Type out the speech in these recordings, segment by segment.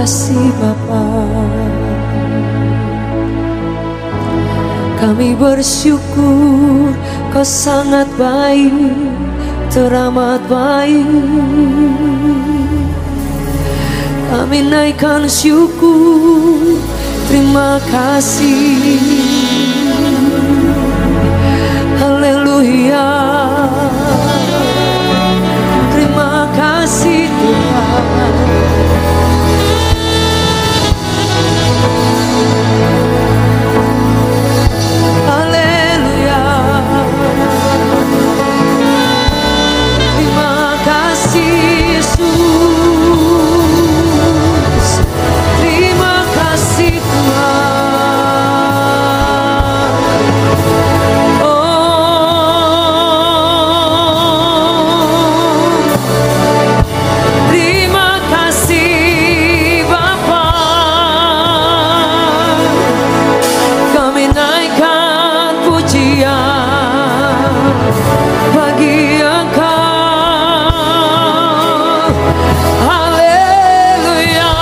kasih Bapa. Kami bersyukur Kau sangat baik, teramat baik. Kami naikkan syukur, terima kasih. Haleluya. Terima kasih Tuhan. Haleluya. Terima kasih Yesus. Terima kasih Tuhan. Terima kasih Bapa. Kami naikkan pujian bagi Engkau. Haleluya.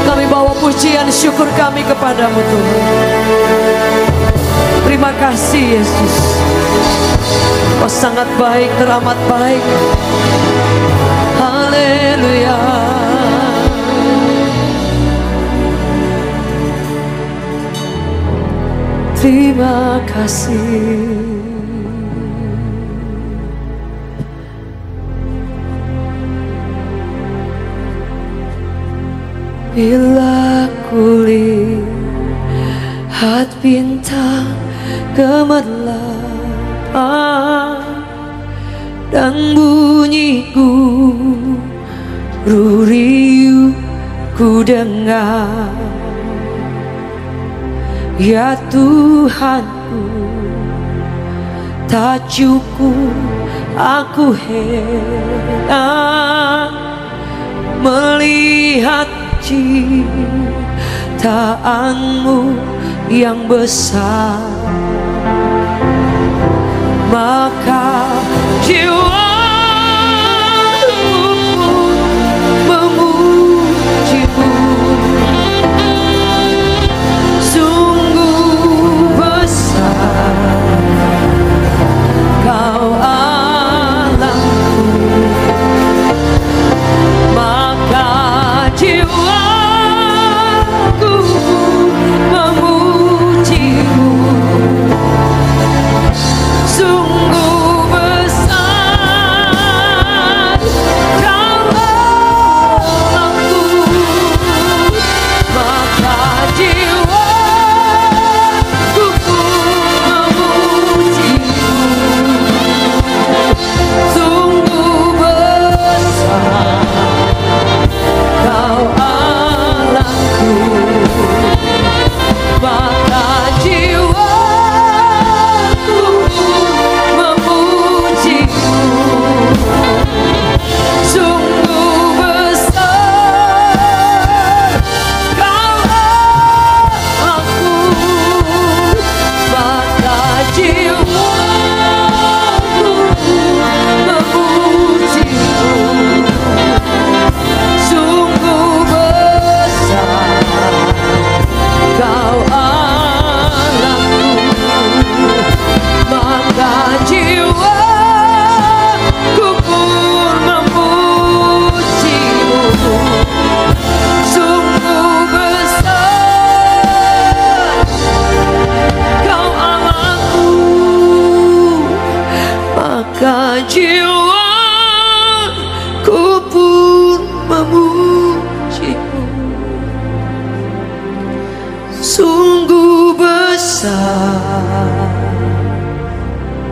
Kami bawa pujian syukur kami kepadamu Tuhan. Terima kasih Yesus. Kau sangat baik, teramat baik. Haleluya. Terima kasih. Bila kulihat bintang gemerlap dan bunyi guru riuh ku dengar, ya Tuhanku, tak cukup aku heran melihat ciptaanmu yang besar. Maka jiwaku memujimu, sungguh besar Kau Allahku. Maka jiwaku memujimu, sungguh besar Kau Allahku. Maka jiwaku memujimu, sungguh besar Kau Allahku. Maka jiwaku memujimu, sungguh besar Kau Allahku. Maka jiwaku memujimu, sungguh besar Kau Allahku. Maka jiwaku pun memujimu, sungguh besar Kau Allahku. Maka jiwaku pun memujimu, sungguh besar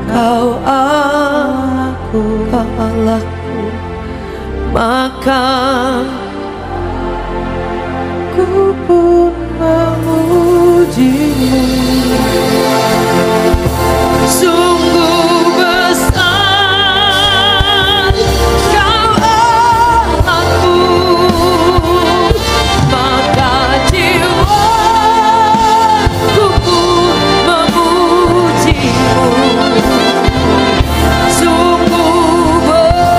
Kau Allahku, Kau Allahku. Maka ku pun memujimu, sungguh besar Kau Allahku. Maka jiwaku pun memujimu, sungguh besar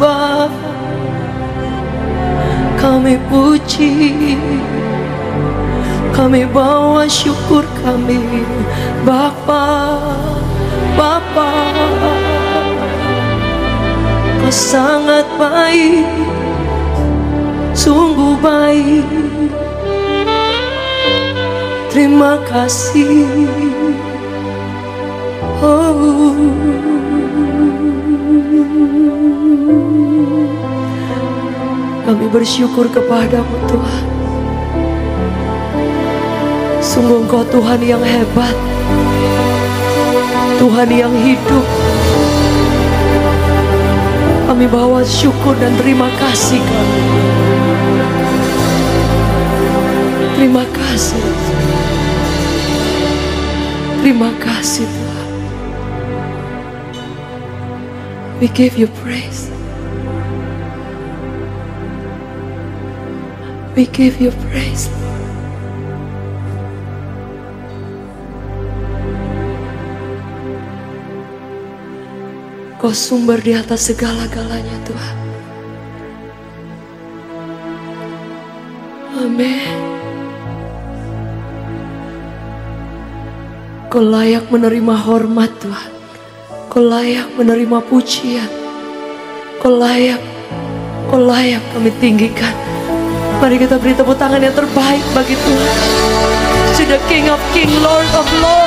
sembah, kami puji, kami bawa syukur kami. Bapa, Bapa, Kau sangat baik, sungguh baik. Terima kasih. Oh, kami bersyukur kepadamu Tuhan. Sungguh Engkau Tuhan yang hebat, Tuhan yang hidup. Kami bawa syukur dan terima kasih kami. Terima kasih. Terima kasih Tuhan. We give you praise. We give you praise. Kau sumber di atas segala-galanya Tuhan. Amin. Kau layak menerima hormat Tuhan. Kau layak menerima pujian. Kau layak kami tinggikan. Mari kita beri tepuk tangan yang terbaik bagi Tuhan. To the King of Kings, Lord of Lords.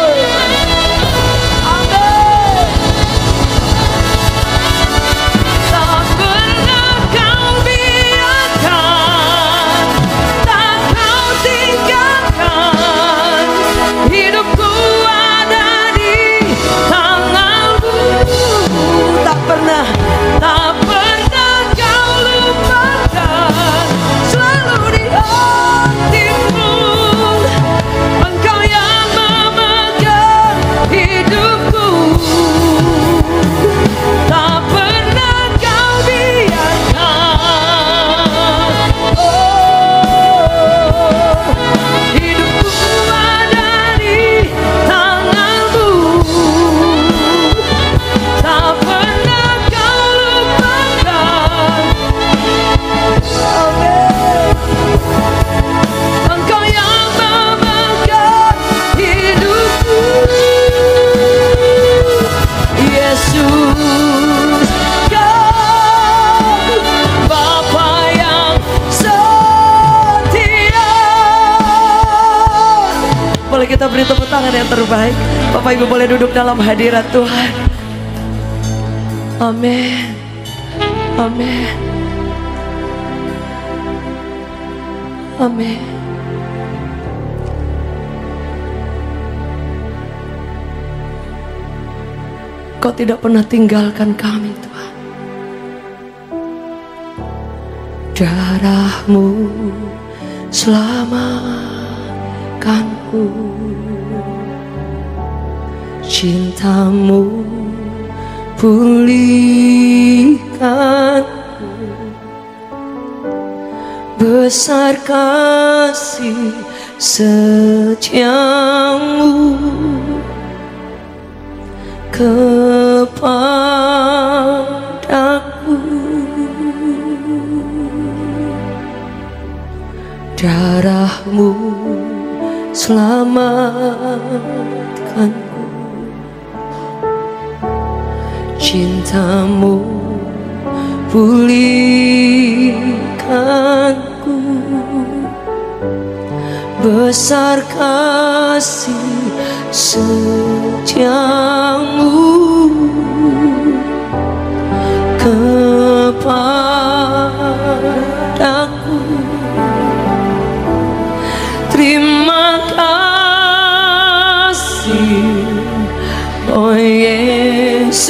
Kita beri tepuk tangan yang terbaik. Bapak Ibu boleh duduk dalam hadirat Tuhan. Amin. Amin. Amin. Kau tidak pernah tinggalkan kami Tuhan. Darah-Mu selamatkanku, cinta-Mu pulihkanku, besar kasih setiamu kepadaku. Darah-Mu selamatkanku, cinta-Mu pulihkanku, besar kasih setiamu kepadaku. Terima kasih, oh Yesusku,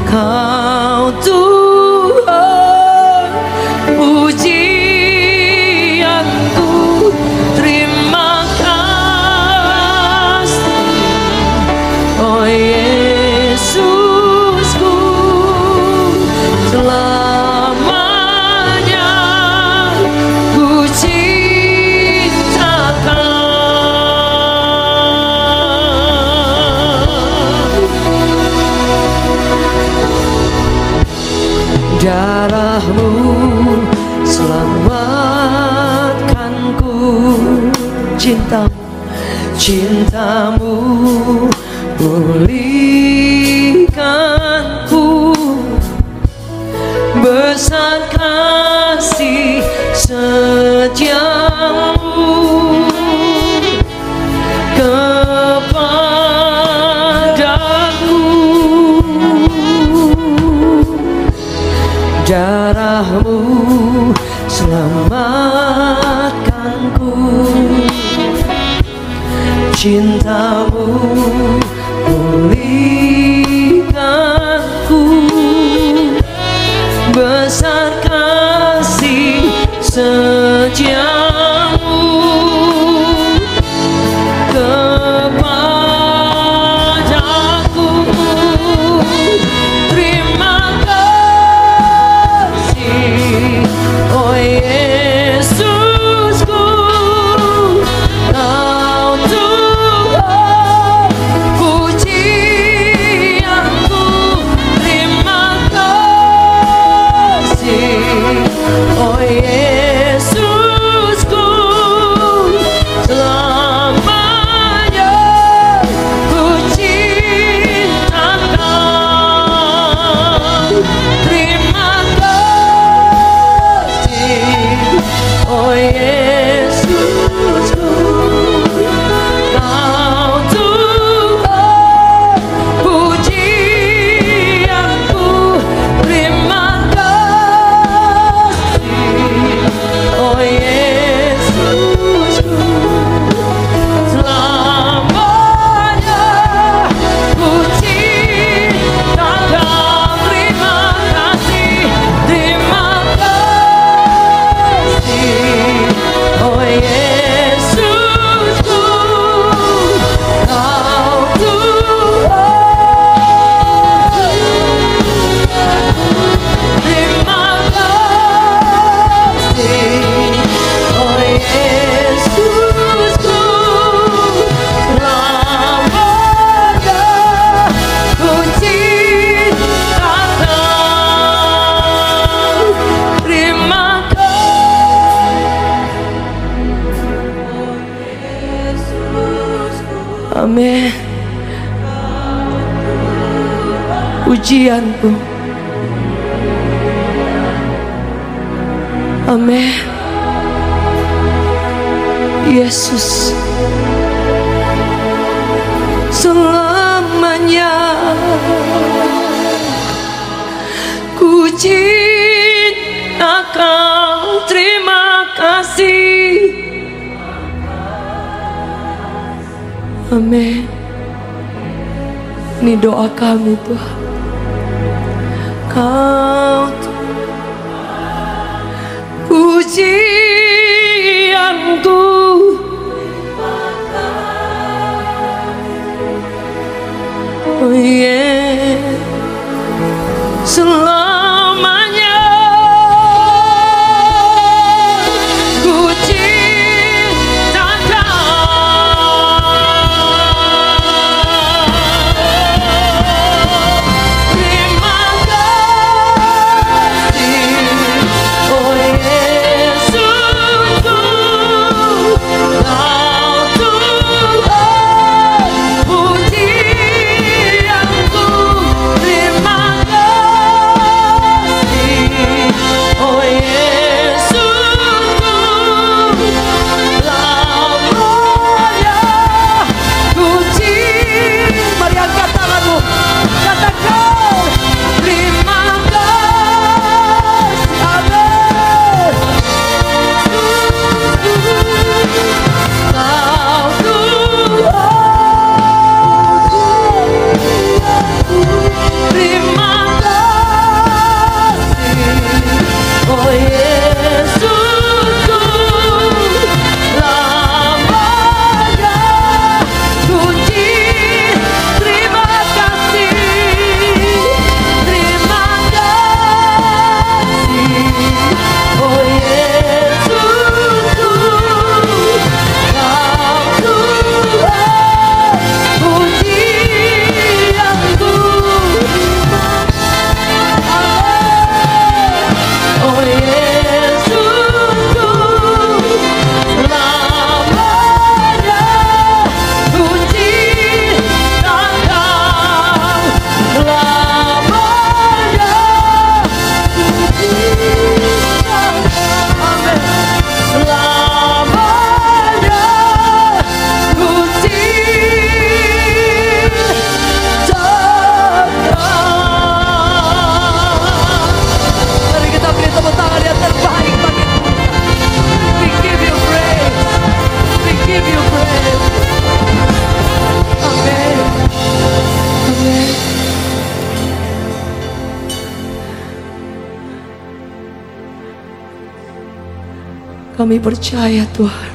Kau Tuhan pujianku. Terima kasih, oh Yesusku, selamanya ku cintakan. Darahmu selamatkanku, cintamu pulihkanku, besar kasih setiamu kepadaku. Darahmu selamatkanku, cintamu pulihkanku, besar kasih setiamu kepadaku. Terima kasih, oh Yesusku, Kau Tuhan pujianku. Terima kasih, oh Yesusku, selamanya ku cinta Kau. Terima kasih, oh Yesusku, Kau Tuhan pujianku. Terima kasih, oh Yesusku, selamanya ku cinta Kau. Terima kasih, oh Yesusku, Kau Tuhan. Terima kasih, oh Yesusku, selamanya ku cinta Kau. Terima kasih. Amin. Pujianku. Amin. Yesus selamanya ku cinta Kau. Terima kasih. Amin. Ini doa kami Tuhan. Kau pujianku, oh yeah, selamanya ku cinta Kau. Terima kasih, oh Yesus. Kami percaya Tuhan,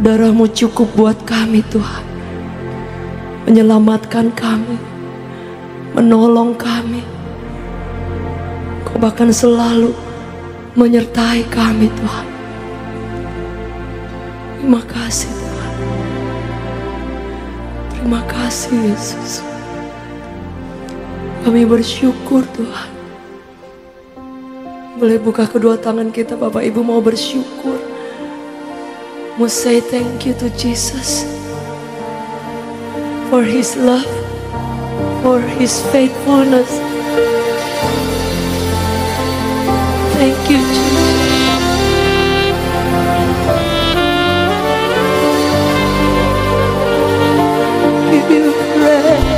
darah-Mu cukup buat kami Tuhan, menyelamatkan kami, menolong kami. Kau bahkan selalu menyertai kami Tuhan. Terima kasih Tuhan. Terima kasih Yesus. Kami bersyukur Tuhan. Boleh buka kedua tangan kita, Bapak Ibu mau bersyukur. Mau say thank you to Jesus for His love, for His faithfulness. Thank you Jesus. Give you praise.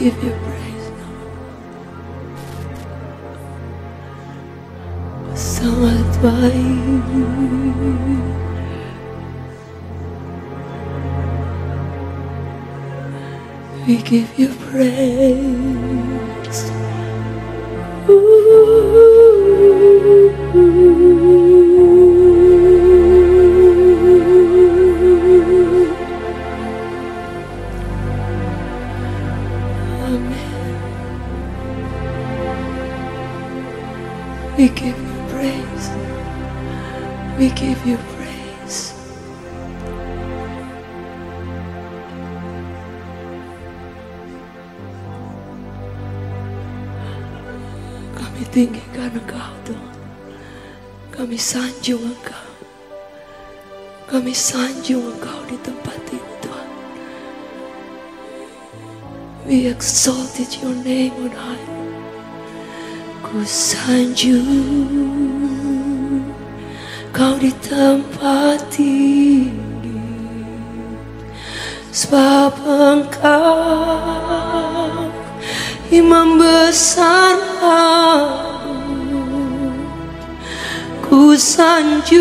Give you praise, Lord. Sangat baik. We give you praise. We give you praise. We give you praise. Kami tinggikan Engkau Tuhan. Kami sanjung Engkau. Kami sanjung Engkau di tempat ini Tuhan. We exalted your name on high. Ku sanjung Kau di tempat tinggi, sebab Engkau Imam besar aku. Ku sanjung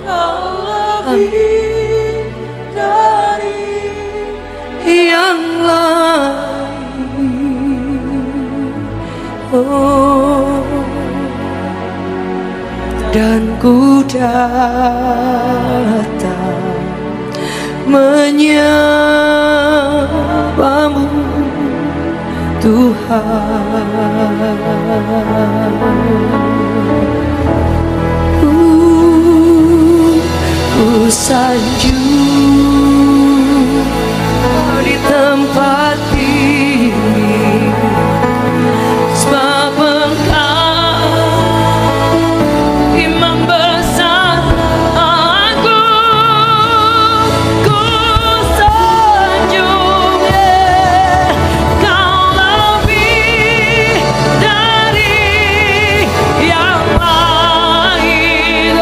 Kau lebih dari yang lain. Oh, dan ku datang menyambamu Tuhan. Ku sanjung di tempat ini, sebab Engkau Imam besar aku. Ku sanjung Kau lebih dari yang lain.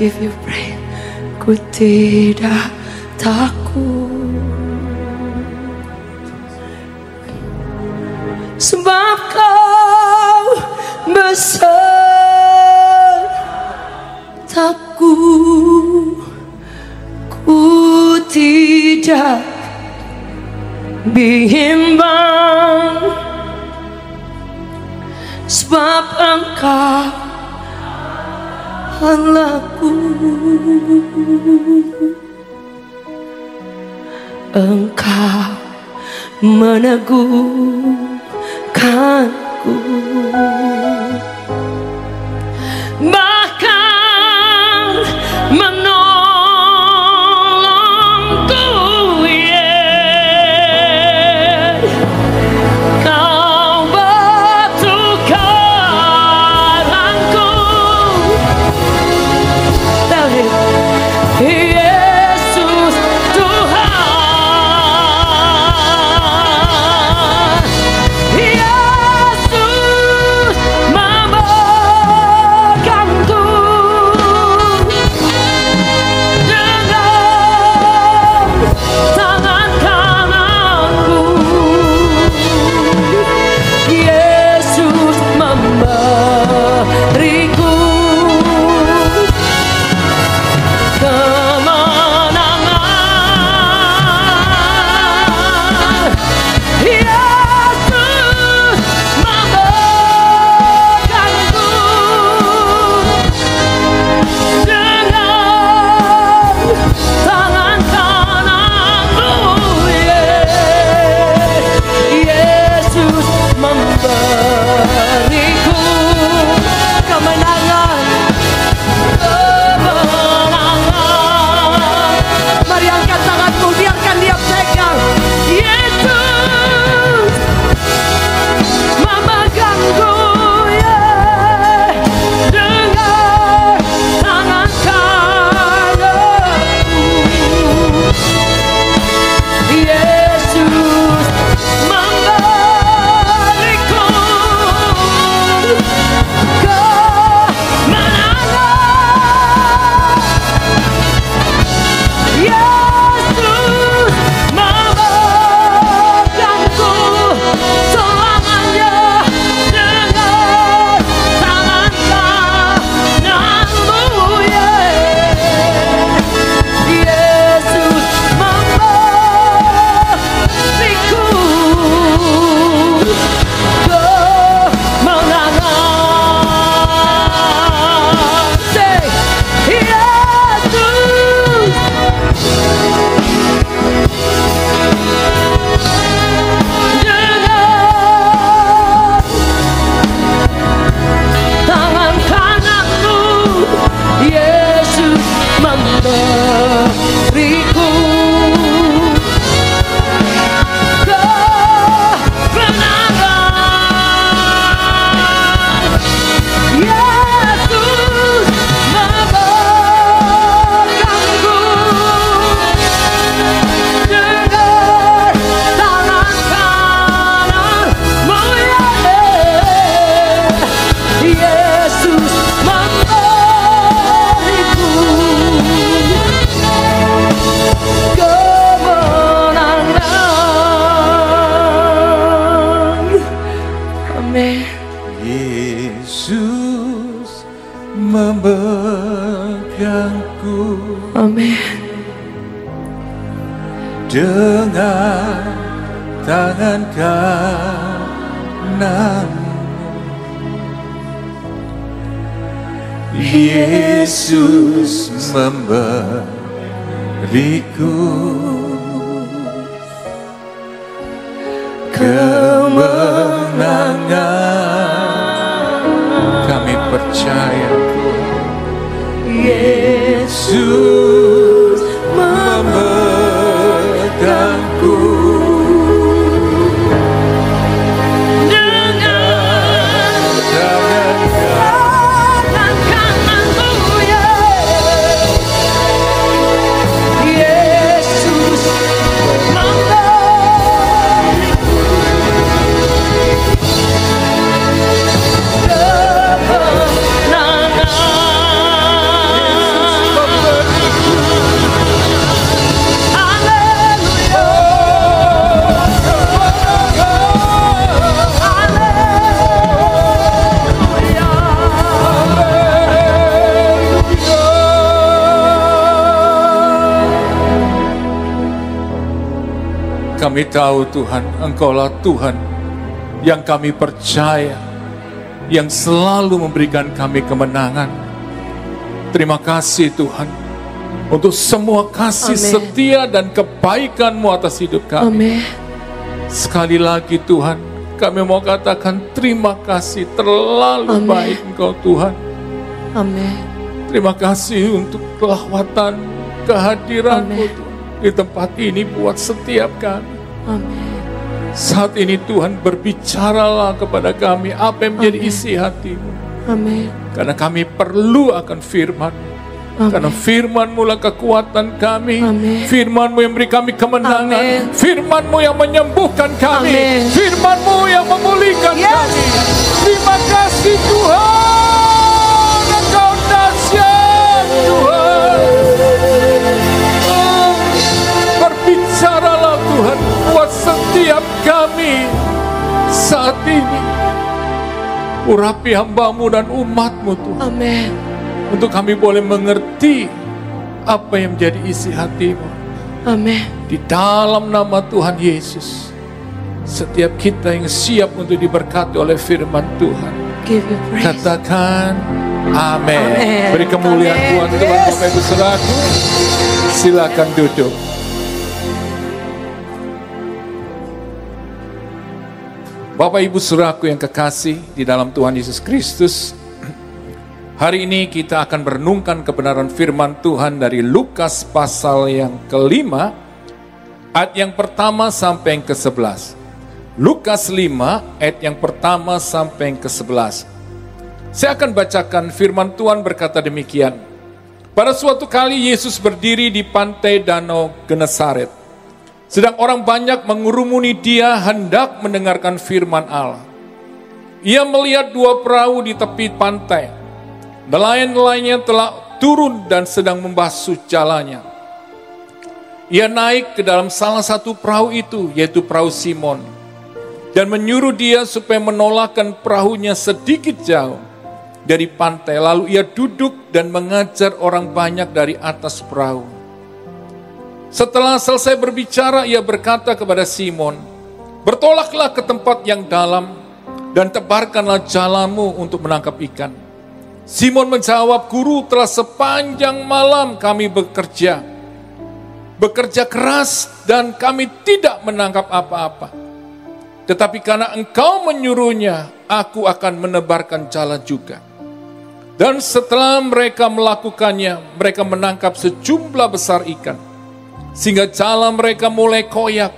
give you praise. Ku tidak takut, sebab Kau besertaku. Ku tidak bimbang, sebab Engkau Allahku. Engkau meneguhkanku, bahkan menolongku, yeah. Kau batu karangku. Tell him, Yesus Tuhan, Yesus memegangku dengan tangan kananku. Yesus memberiku kemenangan. Yesus memegangku dengan tangan kananku, yeah. Yesus memberiku kemenangan, kemenangan. Mari angkat tanganmu, biarkan Dia pegang. Yesus memegangku, yeah, dengan tangan kananku. Yesus memberiku kemenangan. Yesus memegangku selamanya dengan tangan kananmu, yeah. Yesus memberiku kemenangan. Say, Yesus dengan tangan kananmu. Yesus memberiku kemenangan. Yesus memegangku dengan tangan kananmu, yeah. Yesus memberiku kemenangan. Amin. Yesus memegangku Amin. dengan tangan kanan. Yesus memberiku kemenangan. Kami percaya Yesus memegangku dengan tangan kananku, yeah. Yesus memberiku kemenangan. Kami tahu Tuhan, Engkaulah Tuhan yang kami percaya, yang selalu memberikan kami kemenangan. Terima kasih Tuhan untuk semua kasih Amen. setia dan kebaikan-Mu atas hidup kami. Amin. Sekali lagi Tuhan, kami mau katakan terima kasih, terlalu Amen. baik Engkau Tuhan. Amin. Terima kasih untuk kelahwatan kehadiran-Mu Amen. Tuhan di tempat ini buat setiap kami. Amin. Saat ini Tuhan, berbicaralah kepada kami apa yang menjadi Amen. isi hati-Mu. Amin. Karena kami perlu akan firman. Karena Amin. firman-Mu lah kekuatan kami. Amin. Firman-Mu yang beri kami kemenangan. Amin. Firman-Mu yang menyembuhkan kami. Amin. Firman-Mu yang memulihkan kami. Terima kasih Tuhan. Engkau dahsyat Tuhan. Oh, berbicaralah Tuhan buat setiap kami saat ini. Urapi hamba-Mu dan umat-Mu Tuhan. Amin. Untuk kami boleh mengerti apa yang menjadi isi hati-Mu. Amin. Di dalam nama Tuhan Yesus, setiap kita yang siap untuk diberkati oleh firman Tuhan, Give you praise. katakan amin. Amin. Beri kemuliaan Amin. Tuhan kepada Bapak Ibu Saudaraku. Silakan duduk. Bapak Ibu Saudaraku yang kekasih di dalam Tuhan Yesus Kristus, hari ini kita akan merenungkan kebenaran firman Tuhan dari Lukas pasal yang kelima, ayat yang pertama sampai yang ke-11. Lukas 5, ayat yang pertama sampai yang ke-11. Saya akan bacakan firman Tuhan berkata demikian. Pada suatu kali Yesus berdiri di pantai Danau Genesaret. Sedang orang banyak mengurumuni dia hendak mendengarkan firman Allah. Ia melihat dua perahu di tepi pantai. Nelayan-nelayannya telah turun dan sedang membasuh jalannya. Ia naik ke dalam salah satu perahu itu, yaitu perahu Simon, dan menyuruh dia supaya menolakkan perahunya sedikit jauh dari pantai. Lalu ia duduk dan mengajar orang banyak dari atas perahu. Setelah selesai berbicara, ia berkata kepada Simon, "Bertolaklah ke tempat yang dalam dan tebarkanlah jalamu untuk menangkap ikan." Simon menjawab, "Guru, telah sepanjang malam kami bekerja keras dan kami tidak menangkap apa-apa. Tetapi karena Engkau menyuruhnya, aku akan menebarkan jala juga." Dan setelah mereka melakukannya, mereka menangkap sejumlah besar ikan, sehingga jala mereka mulai koyak.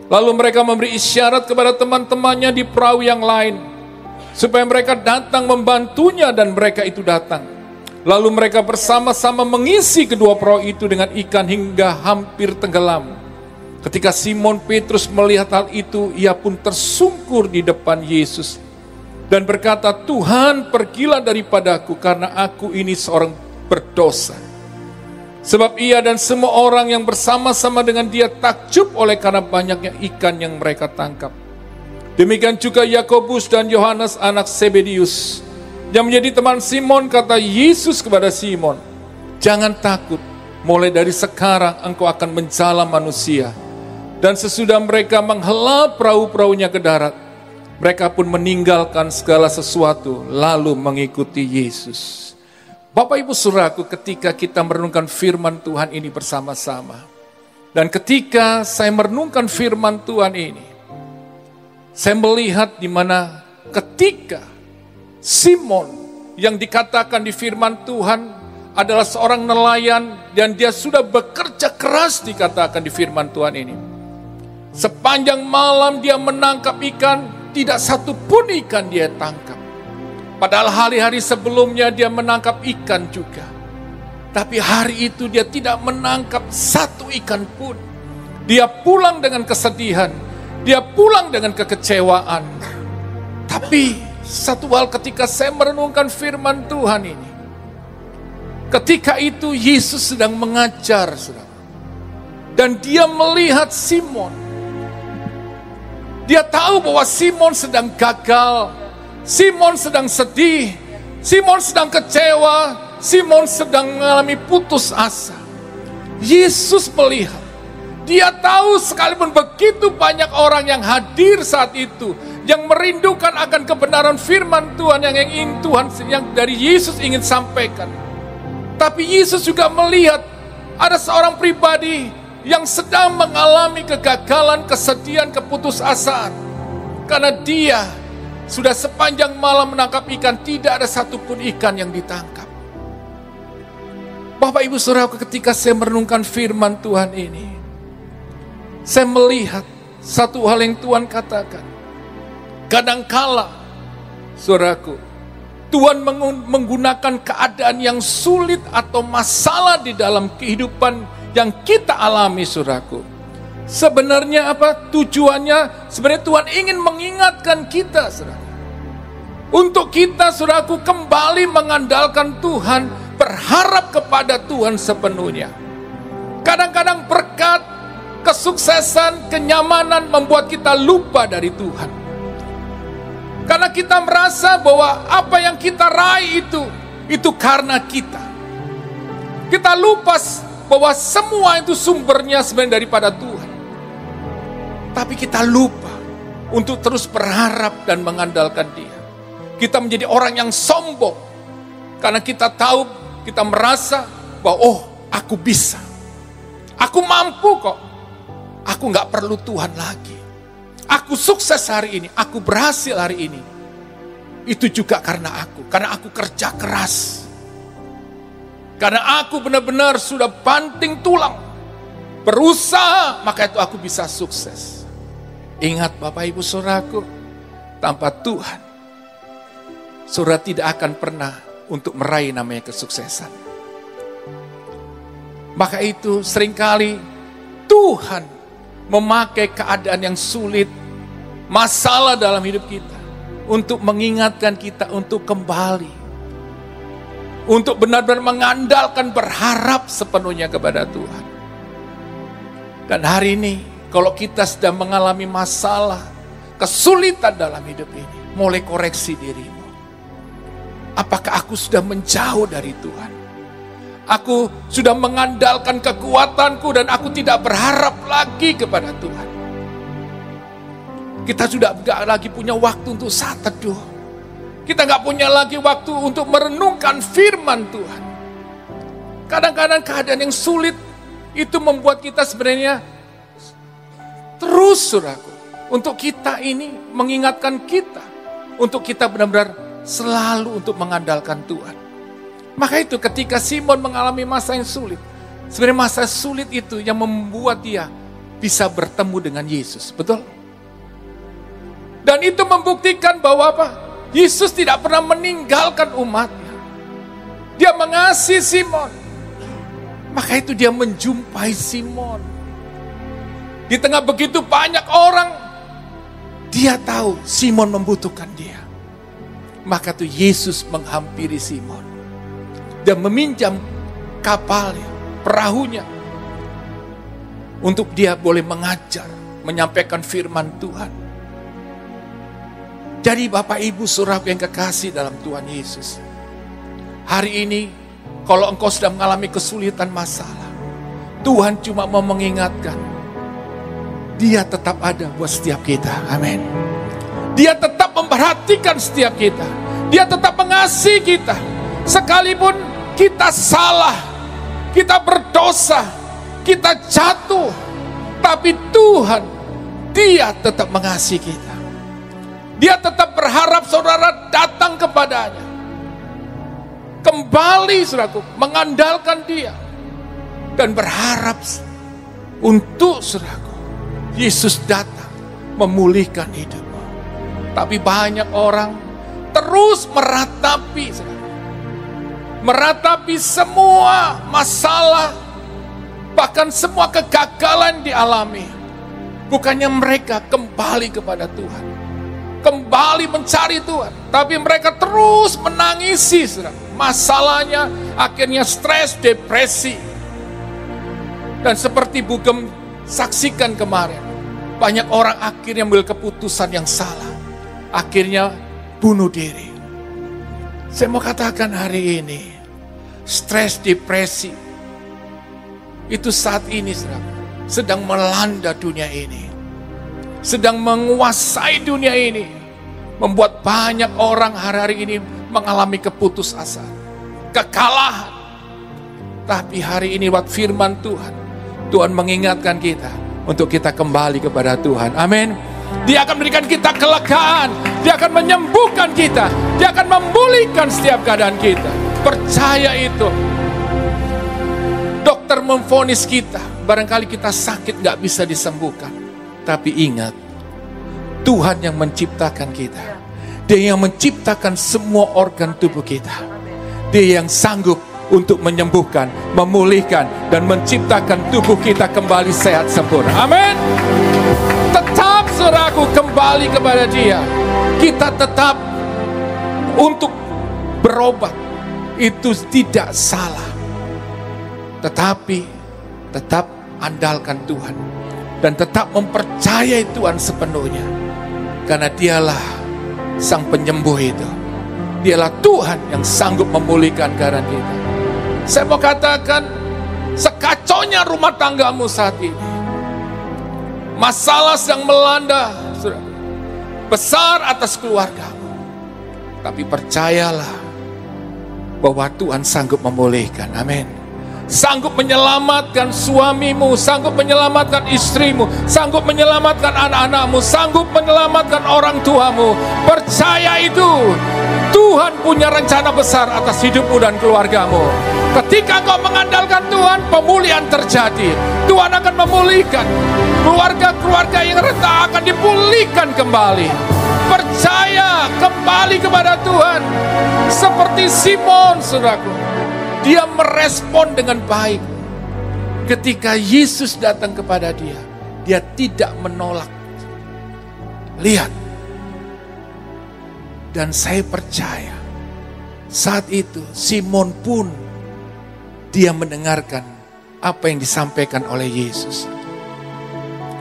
Lalu mereka memberi isyarat kepada teman-temannya di perahu yang lain, supaya mereka datang membantunya, dan mereka itu datang. Lalu mereka bersama-sama mengisi kedua perahu itu dengan ikan hingga hampir tenggelam. Ketika Simon Petrus melihat hal itu, ia pun tersungkur di depan Yesus dan berkata, "Tuhan, pergilah daripadaku, karena aku ini seorang berdosa." Sebab ia dan semua orang yang bersama-sama dengan dia takjub oleh karena banyaknya ikan yang mereka tangkap. Demikian juga Yakobus dan Yohanes anak Zebedius yang menjadi teman Simon. Kata Yesus kepada Simon, "Jangan takut, mulai dari sekarang engkau akan menjala manusia." Dan sesudah mereka menghela perahu-perahunya ke darat, mereka pun meninggalkan segala sesuatu lalu mengikuti Yesus. Bapak Ibu Saudaraku, ketika kita merenungkan firman Tuhan ini bersama-sama, dan ketika saya merenungkan firman Tuhan ini, saya melihat di mana ketika Simon yang dikatakan di firman Tuhan adalah seorang nelayan dan dia sudah bekerja keras dikatakan di firman Tuhan ini. Sepanjang malam dia menangkap ikan, tidak satu pun ikan dia tangkap. Padahal hari-hari sebelumnya dia menangkap ikan juga. Tapi hari itu dia tidak menangkap satu ikan pun. Dia pulang dengan kesedihan. Dia pulang dengan kekecewaan. Tapi satu hal ketika saya merenungkan firman Tuhan ini, ketika itu Yesus sedang mengajar, saudara. Dan dia melihat Simon. Dia tahu bahwa Simon sedang gagal. Simon sedang sedih, Simon sedang kecewa, Simon sedang mengalami putus asa. Yesus melihat Dia tahu sekalipun begitu banyak orang yang hadir saat itu, yang merindukan akan kebenaran firman Tuhan yang ingin Tuhan, yang dari Yesus ingin sampaikan. Tapi Yesus juga melihat ada seorang pribadi yang sedang mengalami kegagalan, kesedihan, keputusasaan. Karena dia sudah sepanjang malam menangkap ikan, tidak ada satupun ikan yang ditangkap. Bapak Ibu Saudaraku, ketika saya merenungkan firman Tuhan ini, saya melihat satu hal yang Tuhan katakan. Kadangkala, saudaraku, Tuhan menggunakan keadaan yang sulit atau masalah di dalam kehidupan yang kita alami, saudaraku. Sebenarnya apa tujuannya? Sebenarnya Tuhan ingin mengingatkan kita, saudaraku. Untuk kita, saudaraku, kembali mengandalkan Tuhan, berharap kepada Tuhan sepenuhnya. Kadang-kadang berkat, kesuksesan, kenyamanan membuat kita lupa dari Tuhan. Karena kita merasa bahwa apa yang kita raih itu karena kita. Kita lupa bahwa semua itu sumbernya sebenarnya daripada Tuhan. Tapi kita lupa untuk terus berharap dan mengandalkan Dia. Kita menjadi orang yang sombong. Karena kita tahu, kita merasa bahwa aku bisa. Aku mampu kok. Aku gak perlu Tuhan lagi. Aku sukses hari ini, aku berhasil hari ini. Itu juga karena aku kerja keras. Karena aku benar-benar sudah banting tulang. Berusaha, maka itu aku bisa sukses. Ingat Bapak Ibu Saudaraku, tanpa Tuhan, saudara tidak akan pernah untuk meraih namanya kesuksesan. Maka itu seringkali Tuhan memakai keadaan yang sulit, masalah dalam hidup kita, untuk mengingatkan kita untuk kembali. Untuk benar-benar mengandalkan, berharap sepenuhnya kepada Tuhan. Dan hari ini, kalau kita sedang mengalami masalah, kesulitan dalam hidup ini, mulai koreksi dirimu. Apakah aku sudah menjauh dari Tuhan? Aku sudah mengandalkan kekuatanku dan aku tidak berharap lagi kepada Tuhan. Kita sudah gak lagi punya waktu untuk saat teduh. Kita gak punya lagi waktu untuk merenungkan firman Tuhan. Kadang-kadang keadaan yang sulit itu membuat kita sebenarnya terus, saudaraku, untuk kita ini mengingatkan kita, untuk kita benar-benar selalu untuk mengandalkan Tuhan. Maka itu ketika Simon mengalami masa yang sulit, sebenarnya masa sulit itu yang membuat dia bisa bertemu dengan Yesus, betul? Dan itu membuktikan bahwa apa? Yesus tidak pernah meninggalkan umatnya. Dia mengasihi Simon. Maka itu dia menjumpai Simon. Di tengah begitu banyak orang, dia tahu Simon membutuhkan dia. Maka itu Yesus menghampiri Simon dan meminjam kapalnya, perahunya, untuk dia boleh mengajar, menyampaikan firman Tuhan. Jadi Bapak Ibu Saudaraku yang kekasih dalam Tuhan Yesus, hari ini kalau engkau sedang mengalami kesulitan masalah, Tuhan cuma mau mengingatkan, Dia tetap ada buat setiap kita. Amin. Dia tetap memperhatikan setiap kita. Dia tetap mengasihi kita. Sekalipun kita salah, kita berdosa, kita jatuh, tapi Tuhan, Dia tetap mengasihi kita. Dia tetap berharap saudara datang kepadanya. Kembali, saudaraku, mengandalkan Dia. Dan berharap untuk, saudaraku, Yesus datang memulihkan hidupmu. Tapi banyak orang terus meratapi, saudara. Meratapi semua masalah, bahkan semua kegagalan dialami. Bukannya mereka kembali kepada Tuhan, kembali mencari Tuhan, tapi mereka terus menangisi, saudara. Masalahnya akhirnya stres, depresi. Dan seperti Bugem saksikan kemarin, banyak orang akhirnya mengambil keputusan yang salah, akhirnya bunuh diri. Saya mau katakan hari ini, stres, depresi, itu saat ini, saudara, sedang melanda dunia ini, sedang menguasai dunia ini, membuat banyak orang hari ini mengalami keputusasaan, kekalahan. Tapi hari ini waktu firman Tuhan, Tuhan mengingatkan kita untuk kita kembali kepada Tuhan. Amin. Dia akan memberikan kita kelegaan, Dia akan menyembuhkan kita, Dia akan memulihkan setiap keadaan kita. Percaya itu. Dokter memvonis kita, barangkali kita sakit gak bisa disembuhkan. Tapi ingat, Tuhan yang menciptakan kita. Dia yang menciptakan semua organ tubuh kita. Dia yang sanggup untuk menyembuhkan, memulihkan, dan menciptakan tubuh kita kembali sehat sempurna. Amin. Tetap saudaraku kembali kepada Dia. Kita tetap untuk berobat, itu tidak salah. Tetapi tetap andalkan Tuhan dan tetap mempercayai Tuhan sepenuhnya, karena Dialah Sang Penyembuh itu. Dialah Tuhan yang sanggup memulihkan keadaan kita. Saya mau katakan, sekacaunya rumah tanggamu saat ini, masalah sedang melanda besar atas keluargamu, tapi percayalah bahwa Tuhan sanggup memulihkan. Amin. Sanggup menyelamatkan suamimu, sanggup menyelamatkan istrimu, sanggup menyelamatkan anak-anakmu, sanggup menyelamatkan orang tuamu. Percaya itu. Tuhan punya rencana besar atas hidupmu dan keluargamu. Ketika kau mengandalkan Tuhan, pemulihan terjadi. Tuhan akan memulihkan. Keluarga-keluarga yang retak akan dipulihkan kembali. Percaya, kembali kepada Tuhan. Seperti Simon, saudaraku. Dia merespon dengan baik. Ketika Yesus datang kepada dia, dia tidak menolak. Lihat. Dan saya percaya, saat itu Simon pun dia mendengarkan apa yang disampaikan oleh Yesus.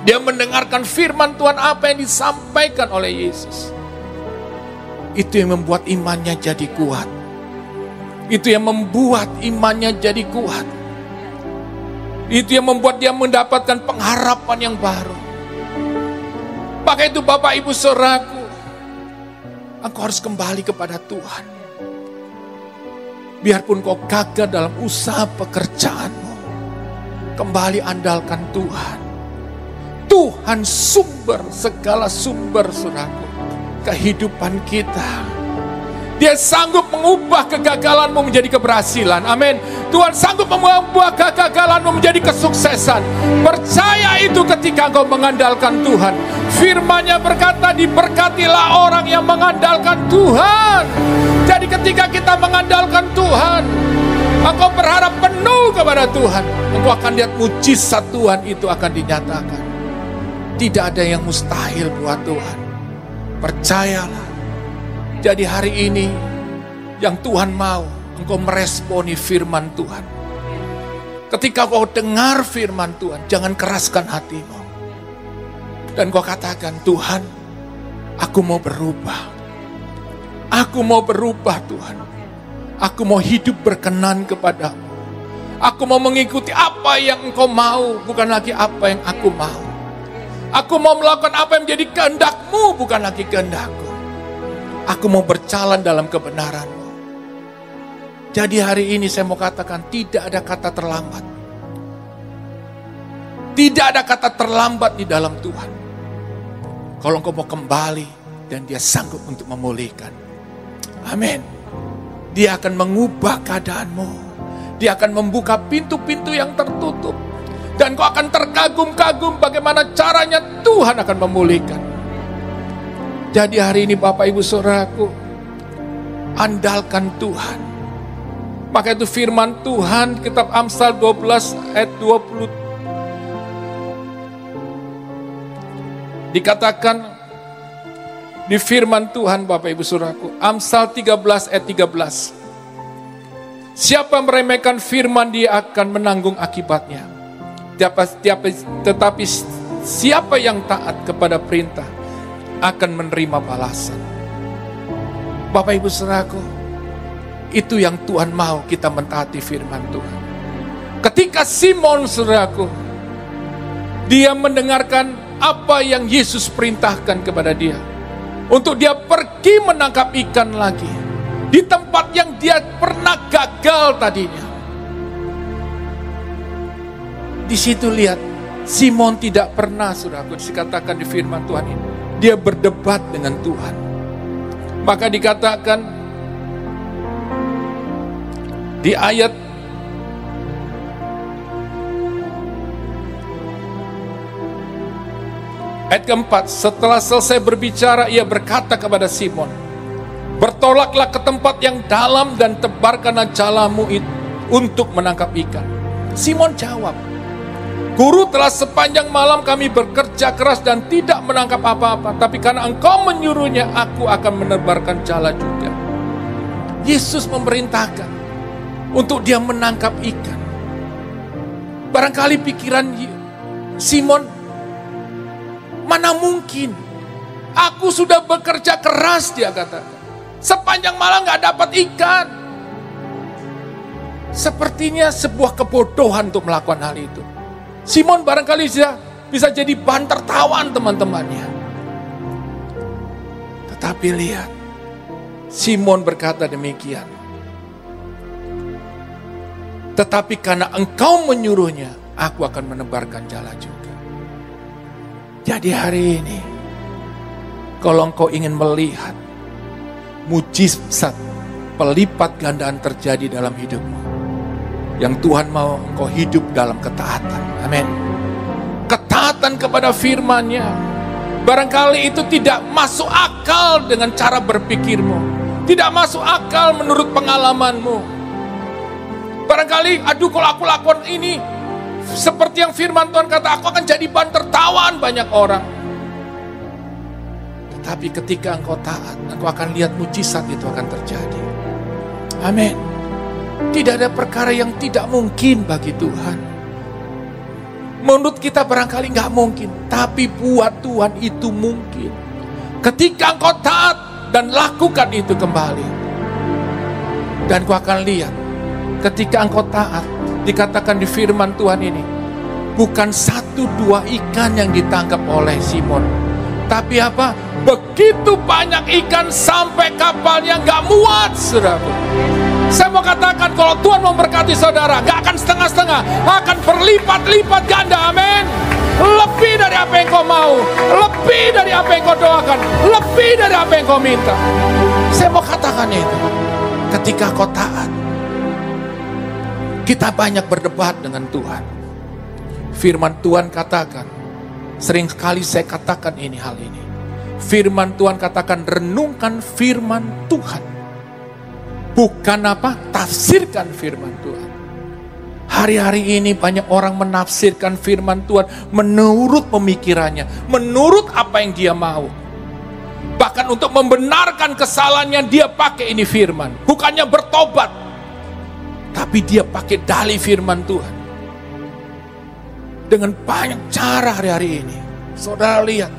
Dia mendengarkan firman Tuhan apa yang disampaikan oleh Yesus. Itu yang membuat imannya jadi kuat. Itu yang membuat imannya jadi kuat. Itu yang membuat dia mendapatkan pengharapan yang baru. Maka itu Bapak Ibu Saudaraku, engkau harus kembali kepada Tuhan. Biarpun kau gagal dalam usaha pekerjaanmu, kembali andalkan Tuhan. Tuhan sumber segala sumber, saudaraku, kehidupan kita. Dia sanggup mengubah kegagalanmu menjadi keberhasilan. Amin. Tuhan sanggup mengubah kegagalanmu menjadi kesuksesan. Percaya itu ketika engkau mengandalkan Tuhan. Firman-Nya berkata, diberkatilah orang yang mengandalkan Tuhan. Jadi ketika kita mengandalkan Tuhan, engkau berharap penuh kepada Tuhan, engkau akan lihat mujizat Tuhan itu akan dinyatakan. Tidak ada yang mustahil buat Tuhan. Percayalah. Jadi hari ini yang Tuhan mau, engkau meresponi firman Tuhan. Ketika kau dengar firman Tuhan, jangan keraskan hatimu. Dan kau katakan, Tuhan, aku mau berubah. Aku mau berubah Tuhan. Aku mau hidup berkenan kepadamu. Aku mau mengikuti apa yang engkau mau, bukan lagi apa yang aku mau. Aku mau melakukan apa yang menjadi kehendak-Mu, bukan lagi kehendak-Ku. Aku mau berjalan dalam kebenaran-Mu. Jadi hari ini saya mau katakan, tidak ada kata terlambat. Tidak ada kata terlambat di dalam Tuhan. Kalau engkau mau kembali, dan Dia sanggup untuk memulihkan. Amin. Dia akan mengubah keadaanmu. Dia akan membuka pintu-pintu yang tertutup. Dan kau akan terkagum-kagum bagaimana caranya Tuhan akan memulihkan. Jadi hari ini Bapak Ibu Saudaraku, andalkan Tuhan. Maka itu firman Tuhan, kitab Amsal 12 ayat 20. Dikatakan di firman Tuhan Bapak Ibu Saudaraku, Amsal 13 ayat 13. Siapa meremehkan firman, dia akan menanggung akibatnya. Tetapi siapa yang taat kepada perintah akan menerima balasan. Bapak Ibu Saudaraku, itu yang Tuhan mau, kita mentaati firman Tuhan. Ketika Simon, saudaraku, Dia mendengarkan apa yang Yesus perintahkan kepada dia. Untuk dia pergi menangkap ikan lagi. Di tempat yang dia pernah gagal tadinya. Di situ lihat, Simon tidak pernah, saudaraku, dikatakan di firman Tuhan ini, dia berdebat dengan Tuhan. Maka dikatakan di ayat keempat, setelah selesai berbicara, ia berkata kepada Simon, bertolaklah ke tempat yang dalam dan tebarkanlah jalamu itu untuk menangkap ikan. Simon jawab, Guru, telah sepanjang malam kami bekerja keras dan tidak menangkap apa-apa. Tapi karena Engkau menyuruhnya, aku akan menebarkan jala juga. Yesus memerintahkan untuk dia menangkap ikan. Barangkali pikiran Simon, mana mungkin? Aku sudah bekerja keras, dia katakan. Sepanjang malam gak dapat ikan. Sepertinya sebuah kebodohan untuk melakukan hal itu. Simon barangkali bisa jadi bahan tertawaan teman-temannya. Tetapi lihat, Simon berkata demikian. Tetapi karena Engkau menyuruhnya, aku akan menebarkan jala juga. Jadi hari ini, kalau engkau ingin melihat mujizat pelipat gandaan terjadi dalam hidupmu, yang Tuhan mau engkau hidup dalam ketaatan. Amin. Ketaatan kepada firman-Nya. Barangkali itu tidak masuk akal dengan cara berpikirmu. Tidak masuk akal menurut pengalamanmu. Barangkali, aduh kalau aku lakukan ini, seperti yang firman Tuhan kata, aku akan jadi bahan tertawaan banyak orang. Tetapi ketika engkau taat, engkau akan lihat mujizat itu akan terjadi. Amin. Tidak ada perkara yang tidak mungkin bagi Tuhan. Menurut kita barangkali nggak mungkin, tapi buat Tuhan itu mungkin. Ketika engkau taat dan lakukan itu kembali, dan kau akan lihat, ketika engkau taat, dikatakan di firman Tuhan ini, bukan 1-2 ikan yang ditangkap oleh Simon, tapi apa? Begitu banyak ikan sampai kapalnya nggak muat, saudaraku. Saya mau katakan, kalau Tuhan memberkati saudara, gak akan setengah-setengah, akan berlipat-lipat ganda, amin. Lebih dari apa yang kau mau, lebih dari apa yang kau doakan, lebih dari apa yang kau minta. Saya mau katakan itu, ketika kau taat, kita banyak berdebat dengan Tuhan. Firman Tuhan katakan, sering sekali saya katakan hal ini. Firman Tuhan katakan, renungkan firman Tuhan. Bukan apa? Tafsirkan firman Tuhan. Hari-hari ini banyak orang menafsirkan firman Tuhan menurut pemikirannya, menurut apa yang dia mau. Bahkan untuk membenarkan kesalahannya dia pakai ini firman. Bukannya bertobat, tapi dia pakai dalih firman Tuhan. Dengan banyak cara hari-hari ini. Saudara lihat,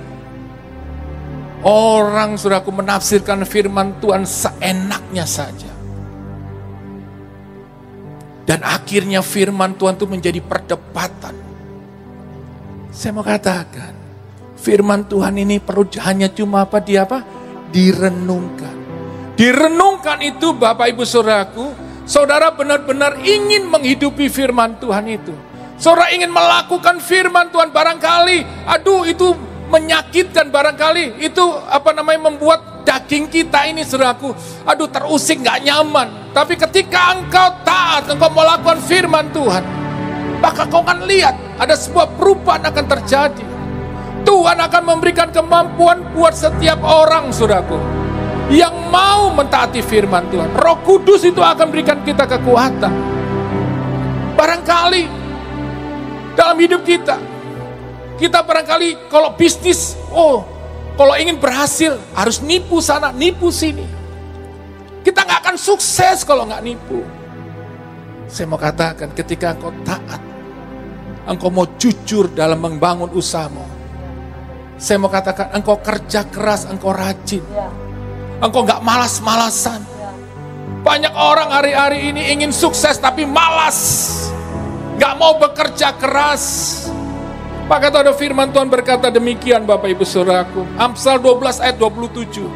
orang saudaraku menafsirkan firman Tuhan seenaknya saja. Dan akhirnya firman Tuhan itu menjadi perdebatan. Saya mau katakan, firman Tuhan ini perlu hanya cuma apa? Direnungkan. Direnungkan itu Bapak Ibu Saudaraku, saudara benar-benar ingin menghidupi firman Tuhan itu. Saudara ingin melakukan firman Tuhan, barangkali, aduh itu menyakitkan, barangkali itu membuat daging kita ini, saudaraku, aduh terusik, gak nyaman. Tapi ketika engkau taat, engkau melakukan firman Tuhan, maka kau akan lihat ada sebuah perubahan akan terjadi. Tuhan akan memberikan kemampuan buat setiap orang, saudaraku, yang mau mentaati firman Tuhan. Roh Kudus itu akan berikan kita kekuatan. Barangkali dalam hidup kita barangkali kalau bisnis, kalau ingin berhasil harus nipu sana, nipu sini. Kita gak akan sukses kalau gak nipu. Saya mau katakan, ketika engkau taat, engkau mau jujur dalam membangun usahamu. Saya mau katakan, engkau kerja keras, engkau rajin. Engkau gak malas-malasan. Banyak orang hari-hari ini ingin sukses tapi malas. Gak mau bekerja keras. Maka ada firman Tuhan berkata demikian Bapak Ibu Saudaraku. Amsal 12 ayat 27.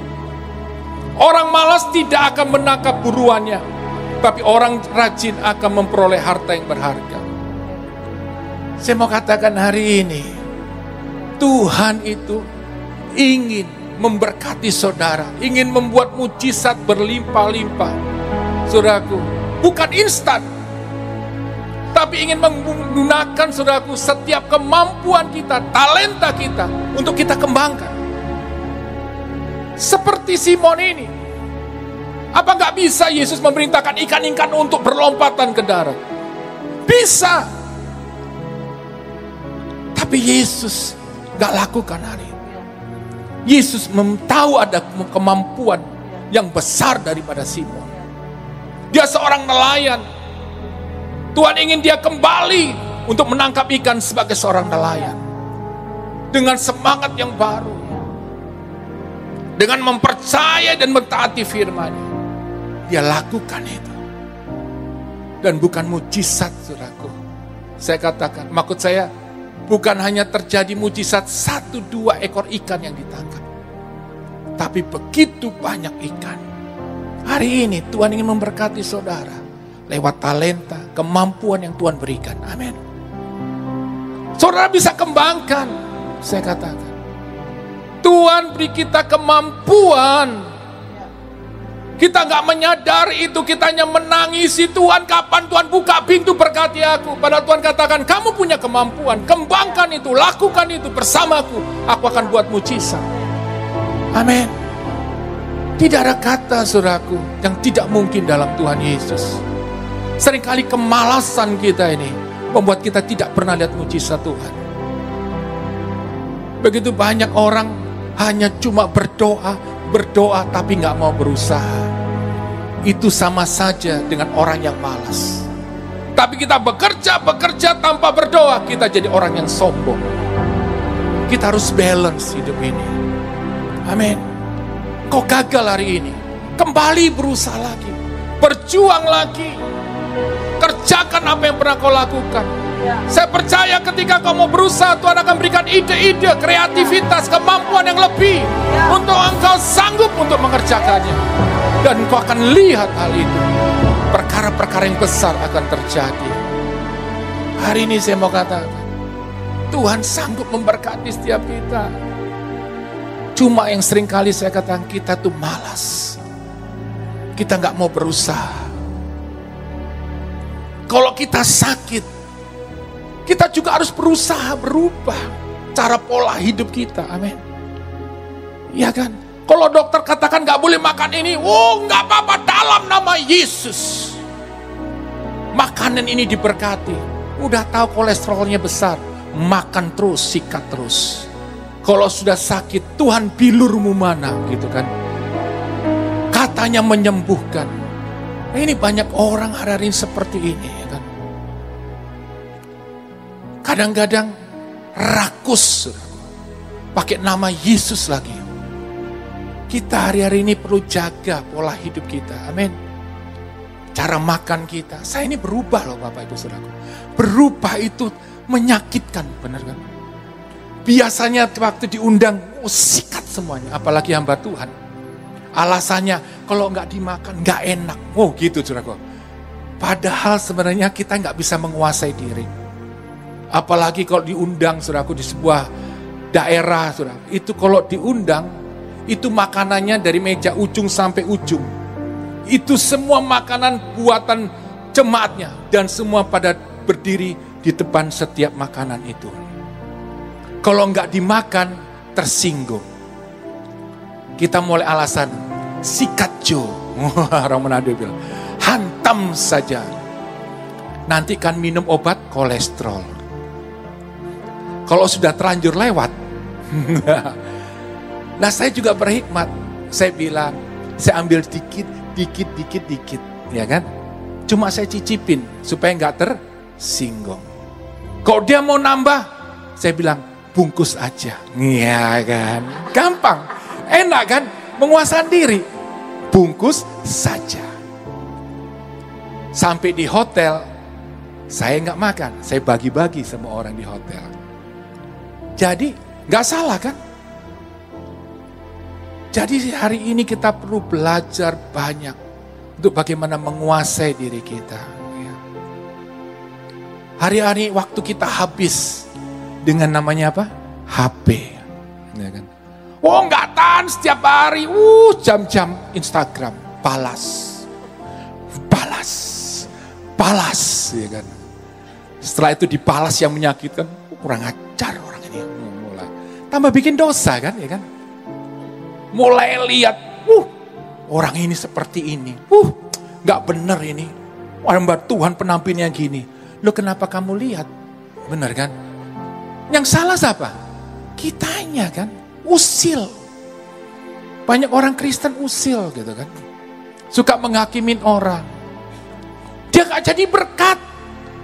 Orang malas tidak akan menangkap buruannya, tapi orang rajin akan memperoleh harta yang berharga. Saya mau katakan hari ini, Tuhan itu ingin memberkati saudara, ingin membuat mujizat berlimpah-limpah. Saudaraku, bukan instan, tapi ingin menggunakan saudaraku setiap kemampuan kita, talenta kita untuk kita kembangkan. Seperti Simon ini. Apa nggak bisa Yesus memerintahkan ikan-ikan untuk berlompatan ke darat? Bisa. Tapi Yesus nggak lakukan hari ini. Yesus tahu ada kemampuan yang besar daripada Simon. Dia seorang nelayan. Tuhan ingin dia kembali untuk menangkap ikan sebagai seorang nelayan. Dengan semangat yang baru. Dengan mempercayai dan mentaati firman-Nya. Dia lakukan itu. Dan bukan mujizat, saudaraku. Saya katakan, maksud saya, bukan hanya terjadi mujizat 1-2 ekor ikan yang ditangkap. Tapi begitu banyak ikan. Hari ini Tuhan ingin memberkati saudara. Lewat talenta, kemampuan yang Tuhan berikan. Amin. Saudara bisa kembangkan. Saya katakan. Tuhan beri kita kemampuan. Kita gak menyadari itu, kita hanya menangisi Tuhan. Kapan Tuhan buka pintu berkati aku? Padahal Tuhan katakan, kamu punya kemampuan. Kembangkan itu, lakukan itu bersamaku. Aku akan buat mujizat. Amin. Tidak ada kata, saudaraku, yang tidak mungkin dalam Tuhan Yesus. Seringkali kemalasan kita ini membuat kita tidak pernah lihat mujizat Tuhan. Begitu banyak orang hanya cuma berdoa tapi gak mau berusaha. Itu sama saja dengan orang yang malas. Tapi kita bekerja tanpa berdoa, kita jadi orang yang sombong. Kita harus balance hidup ini. Amin. Kau gagal hari ini, kembali berusaha lagi, berjuang lagi, kerjakan apa yang pernah kau lakukan. Saya percaya ketika kau mau berusaha, Tuhan akan berikan ide-ide, kreativitas, kemampuan yang lebih untuk engkau sanggup untuk mengerjakannya. Dan engkau akan lihat hal itu. Perkara-perkara yang besar akan terjadi. Hari ini saya mau katakan, Tuhan sanggup memberkati setiap kita. Cuma yang sering kali saya katakan, kita tuh malas. Kita gak mau berusaha. Kalau kita sakit, kita juga harus berusaha berubah cara pola hidup kita. Amin. Iya kan? Kalau dokter katakan gak boleh makan ini, gak apa-apa dalam nama Yesus. Makanan ini diberkati. Udah tahu kolesterolnya besar, makan terus, sikat terus. Kalau sudah sakit, Tuhan bilurmu mana, gitu kan? Katanya menyembuhkan. Nah, ini banyak orang hari-hari seperti ini, ya kan? Kadang-kadang rakus, pakai nama Yesus lagi. Kita hari-hari ini perlu jaga pola hidup kita, amin. Cara makan kita, saya ini berubah loh Bapak Ibu Saudaraku. Berubah itu menyakitkan, benar kan? Biasanya waktu diundang, sikat semuanya, apalagi hamba Tuhan. Alasannya, kalau nggak dimakan, nggak enak. Gitu Saudaraku. Padahal sebenarnya kita nggak bisa menguasai diri. Apalagi kalau diundang, Saudaraku, di sebuah daerah, Saudara. Itu kalau diundang, itu makanannya dari meja ujung sampai ujung. Itu semua makanan buatan jemaatnya. Dan semua pada berdiri di depan setiap makanan itu. Kalau nggak dimakan, tersinggung. Kita mulai alasan, sikat Jo. Orang Manado bilang, hantam saja. Nanti kan minum obat kolesterol. Kalau sudah terlanjur lewat. Nah saya juga berhikmat. Saya bilang, saya ambil dikit, ya kan? Cuma saya cicipin supaya nggak tersinggung. Kalau dia mau nambah, saya bilang bungkus aja, iya kan? Gampang, enak kan? Menguasai diri, bungkus saja. Sampai di hotel, saya nggak makan, saya bagi-bagi sama orang di hotel. Jadi gak salah kan? Jadi hari ini kita perlu belajar banyak untuk bagaimana menguasai diri kita. Hari-hari waktu kita habis dengan namanya apa? HP. Ya kan? Oh nggak tahan setiap hari, jam-jam Instagram, balas, ya kan? Setelah itu dibalas yang menyakitkan, kurang ajar orang ini. Mulai tambah bikin dosa kan, ya kan? Mulai lihat, orang ini seperti ini, nggak bener ini. Hamba Tuhan penampilnya gini. Lo kenapa kamu lihat? Bener kan? Yang salah siapa? Kitanya kan, usil. Banyak orang Kristen usil gitu kan. Suka menghakimin orang. Dia gak jadi berkat.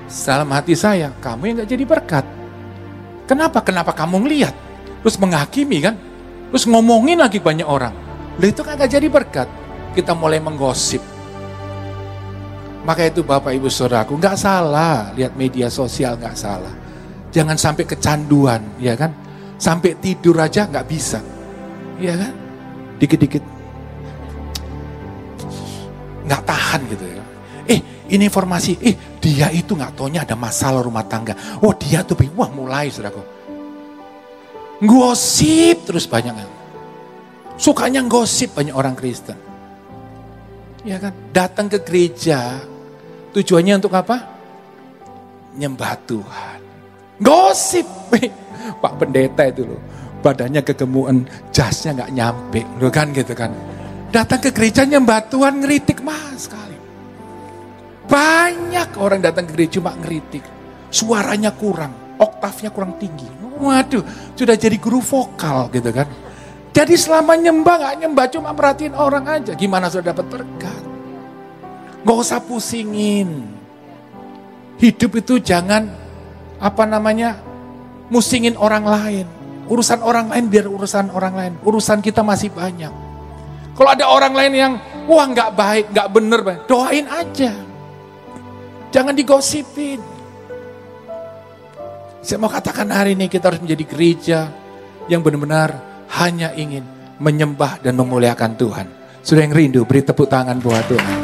Dalam hati saya, kamu yang gak jadi berkat. Kenapa? Kenapa kamu ngelihat? Terus menghakimi kan? Terus ngomongin lagi banyak orang. Lalu itu kagak jadi berkat. Kita mulai menggosip. Maka itu Bapak Ibu Saudaraku, gak salah lihat media sosial, gak salah. Jangan sampai kecanduan, ya kan? Sampai tidur aja gak bisa. Ya kan? Dikit-dikit. Gak tahan gitu ya. Ini informasi, dia itu gak taunya ada masalah rumah tangga. Oh dia tuh, wah mulai saudaraku. Gosip terus banyak. Sukanya gosip banyak orang Kristen. Ya kan? Datang ke gereja, tujuannya untuk apa? Nyembah Tuhan. Gosip. Pak pendeta itu loh, badannya kegemukan, jasnya gak nyampe. Loh kan gitu kan. Datang ke gereja nyembah Tuhan, ngeritik mas sekali. Banyak orang datang ke gereja cuma ngeritik. Suaranya kurang, oktavnya kurang tinggi. Waduh, sudah jadi guru vokal gitu kan. Jadi selama nyembah gak nyembah, cuma merhatiin orang aja. Gimana sudah dapat berkat? Gak usah pusingin. Hidup itu jangan musingin orang lain. Urusan orang lain biar urusan orang lain. Urusan kita masih banyak. Kalau ada orang lain yang gak baik, gak bener, doain aja. Jangan digosipin. Saya mau katakan hari ini kita harus menjadi gereja yang benar-benar hanya ingin menyembah dan memuliakan Tuhan. Sudah yang rindu, beri tepuk tangan buat Tuhan.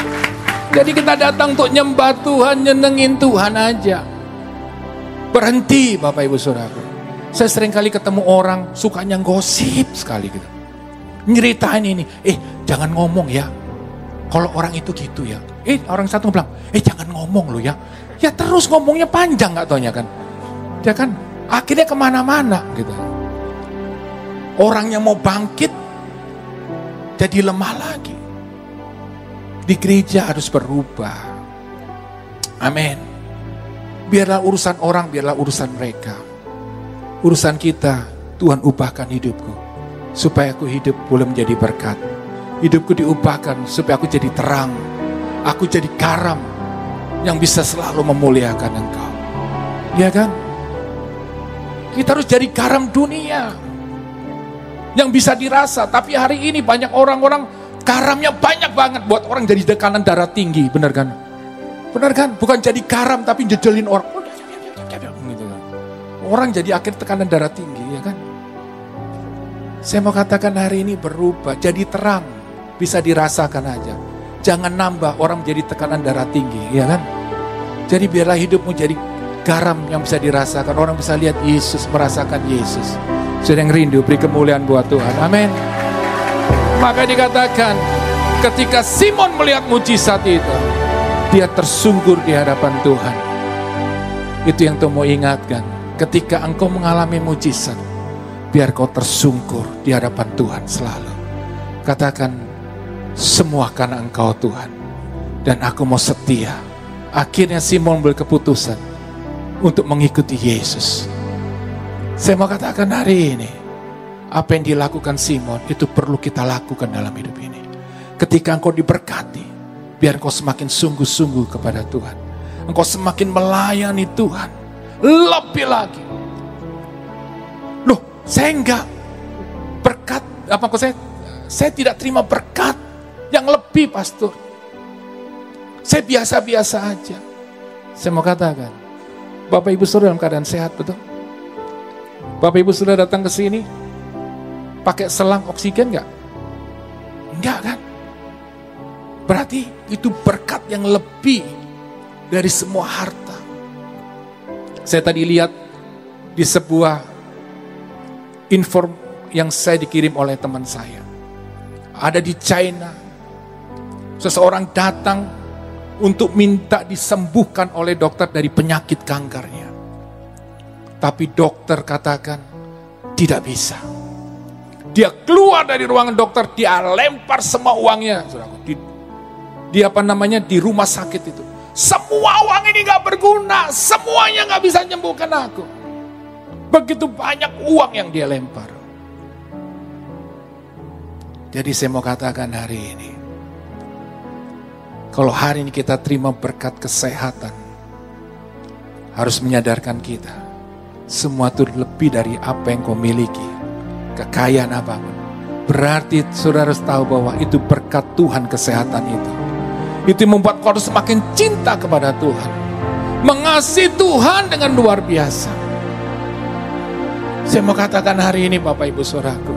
Jadi kita datang untuk nyembah Tuhan, nyenengin Tuhan aja. Berhenti Bapak Ibu Saudara. Saya sering kali ketemu orang sukanya gosip sekali gitu. Nyeritain ini, jangan ngomong ya. Kalau orang itu gitu ya. Orang satu bilang, jangan ngomong lo ya. Ya terus ngomongnya panjang gak taunya kan. Dia kan akhirnya kemana-mana gitu. Orang yang mau bangkit jadi lemah lagi. Di gereja harus berubah. Amin. Biarlah urusan orang, biarlah urusan mereka. Urusan kita, Tuhan ubahkan hidupku. Supaya aku hidup boleh menjadi berkat. Hidupku diubahkan supaya aku jadi terang. Aku jadi garam yang bisa selalu memuliakan Engkau. Ya kan? Kita harus jadi garam dunia. Yang bisa dirasa. Tapi hari ini banyak orang-orang garamnya banyak banget buat orang jadi tekanan darah tinggi. Benar kan? Benar kan? Bukan jadi garam tapi jejelin orang. Gitu kan. Orang jadi akhir tekanan darah tinggi, ya kan? Saya mau katakan hari ini berubah, jadi terang, bisa dirasakan aja. Jangan nambah orang menjadi tekanan darah tinggi, ya kan? Jadi biarlah hidupmu jadi garam yang bisa dirasakan. Orang bisa lihat Yesus, merasakan Yesus. Sudah yang rindu, beri kemuliaan buat Tuhan. Amin. Maka dikatakan, ketika Simon melihat mujizat itu, dia tersungkur di hadapan Tuhan. Itu yang Tuhan mau ingatkan. Ketika engkau mengalami mujizat, biar kau tersungkur di hadapan Tuhan selalu. Katakan, semua karena Engkau Tuhan. Dan aku mau setia. Akhirnya Simon berkeputusan untuk mengikuti Yesus. Saya mau katakan hari ini, apa yang dilakukan Simon itu perlu kita lakukan dalam hidup ini. Ketika engkau diberkati, biar engkau semakin sungguh-sungguh kepada Tuhan. Engkau semakin melayani Tuhan. Lebih lagi. Saya enggak berkat, saya tidak terima berkat yang lebih, pastor. Saya biasa-biasa aja. Saya mau katakan, Bapak Ibu Saudara dalam keadaan sehat, betul? Bapak Ibu sudah datang ke sini, pakai selang oksigen nggak? Enggak kan? Berarti itu berkat yang lebih dari semua harta. Saya tadi lihat di sebuah inform yang saya dikirim oleh teman saya. Ada di China, seseorang datang untuk minta disembuhkan oleh dokter dari penyakit kankernya. Tapi dokter katakan, tidak bisa. Dia keluar dari ruangan dokter, dia lempar semua uangnya. Di rumah sakit itu. Semua uang ini gak berguna, semuanya gak bisa menyembuhkan aku. Begitu banyak uang yang dia lempar. Jadi saya mau katakan hari ini, kalau hari ini kita terima berkat kesehatan, harus menyadarkan kita, semua itu lebih dari apa yang kau miliki, kekayaan apapun. Berarti saudara harus tahu bahwa itu berkat Tuhan kesehatan itu. Itu membuat kau harus semakin cinta kepada Tuhan, mengasihi Tuhan dengan luar biasa. Saya mau katakan hari ini Bapak Ibu Saudaraku,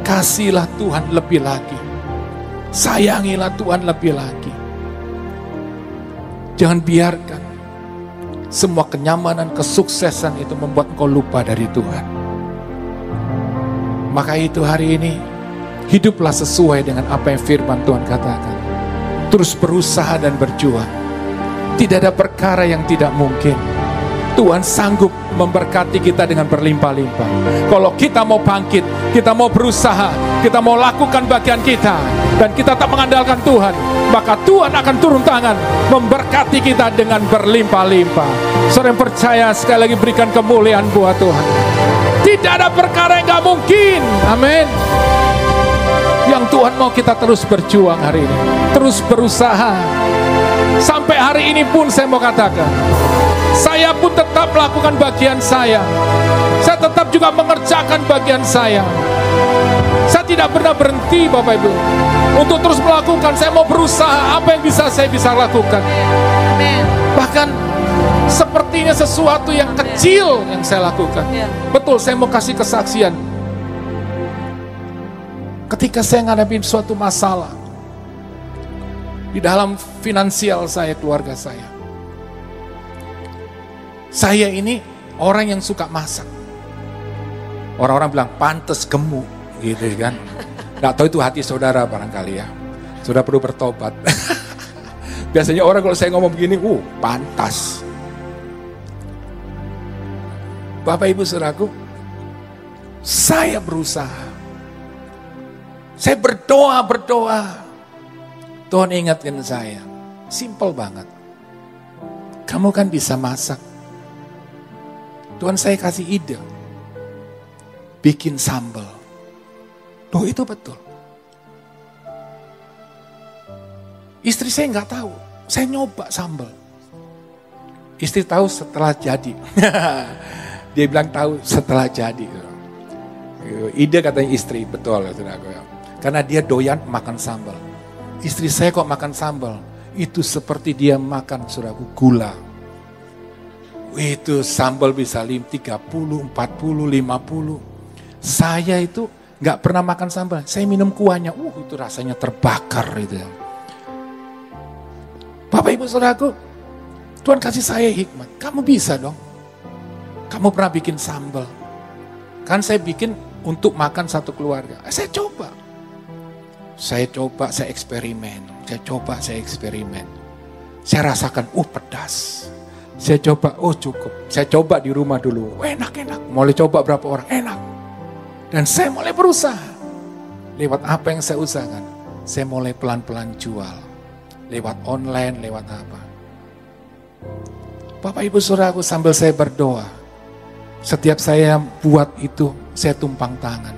kasihilah Tuhan lebih lagi, sayangilah Tuhan lebih lagi. Jangan biarkan semua kenyamanan, kesuksesan itu membuat kau lupa dari Tuhan. Maka itu hari ini, hiduplah sesuai dengan apa yang firman Tuhan katakan. Terus berusaha dan berjuang. Tidak ada perkara yang tidak mungkin. Tuhan sanggup memberkati kita dengan berlimpah-limpah. Kalau kita mau bangkit, kita mau berusaha, kita mau lakukan bagian kita, dan kita tak mengandalkan Tuhan, maka Tuhan akan turun tangan memberkati kita dengan berlimpah-limpah. Saudara yang percaya, sekali lagi berikan kemuliaan buat Tuhan. Tidak ada perkara yang gak mungkin. Amin. Yang Tuhan mau kita terus berjuang hari ini, terus berusaha. Sampai hari ini pun saya mau katakan, saya pun tetap melakukan bagian saya. Saya tetap juga mengerjakan bagian saya. Saya tidak pernah berhenti Bapak Ibu untuk terus melakukan. Saya mau berusaha apa yang saya bisa lakukan. Bahkan sepertinya sesuatu yang kecil yang saya lakukan. Betul, saya mau kasih kesaksian. Ketika saya menghadapi suatu masalah di dalam finansial saya, keluarga saya. Saya ini orang yang suka masak. Orang-orang bilang pantes gemuk gitu kan. Nggak tahu itu hati saudara barangkali ya. Saudara perlu bertobat. Biasanya orang kalau saya ngomong begini, pantas. Bapak Ibu Saudaraku, saya berusaha. Saya berdoa. Tuhan ingatkan saya, simple banget. Kamu kan bisa masak. Tuhan saya kasih ide, bikin sambal. Loh itu betul. Istri saya nggak tahu, saya nyoba sambal. Istri tahu setelah jadi. Dia bilang tahu setelah jadi. Ide katanya istri, betul. Karena dia doyan makan sambal. Istri saya kok makan sambal, itu seperti dia makan saudaraku gula. Itu sambal bisa 30, 40, 50. Saya itu gak pernah makan sambal, saya minum kuahnya, itu rasanya terbakar itu. Bapak Ibu Saudaraku, Tuhan kasih saya hikmat, kamu bisa dong. Kamu pernah bikin sambal, kan saya bikin untuk makan satu keluarga. Saya coba, saya eksperimen. Saya rasakan, pedas. Saya coba, cukup. Saya coba di rumah dulu, enak. Mulai coba berapa orang, enak. Dan saya mulai berusaha. Lewat apa yang saya usahakan, saya mulai pelan-pelan jual. Lewat online, lewat apa. Bapak Ibu Saudaraku, sambil saya berdoa, setiap saya buat itu, saya tumpang tangan.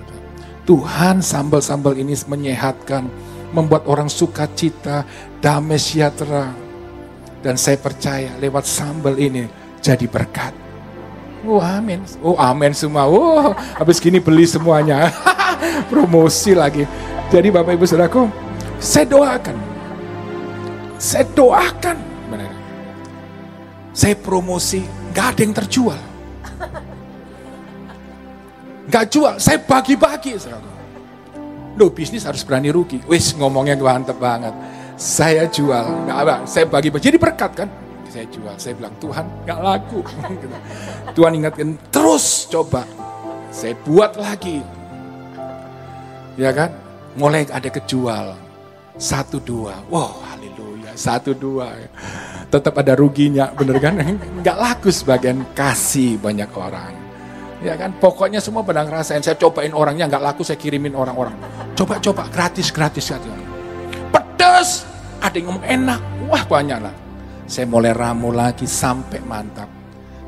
Tuhan, sambal-sambal ini menyehatkan, membuat orang sukacita, damai sejahtera. Dan saya percaya lewat sambal ini jadi berkat. Amin. Amin semua. Habis gini beli semuanya. Promosi lagi. Jadi Bapak Ibu Saudaraku, saya doakan. Benar. Saya promosi, gak ada yang terjual. Nggak jual, saya bagi-bagi. Loh, bisnis harus berani rugi. Wis, ngomongnya mantep banget. Saya jual, saya bagi-bagi. Jadi berkat kan? Saya jual, saya bilang Tuhan nggak laku. Tuhan ingatkan, terus coba. Saya buat lagi. Ya kan? Mulai ada kejual. 1-2. Wow, haleluya. 1-2. Tetap ada ruginya, bener kan? Nggak laku sebagian, kasih banyak orang. Ya kan, pokoknya semua pada ngerasain. Saya cobain orangnya, nggak laku, saya kirimin orang-orang. Coba, gratis. Pedas, ada yang ngomong enak, wah banyak lah. Saya mulai ramu lagi sampai mantap.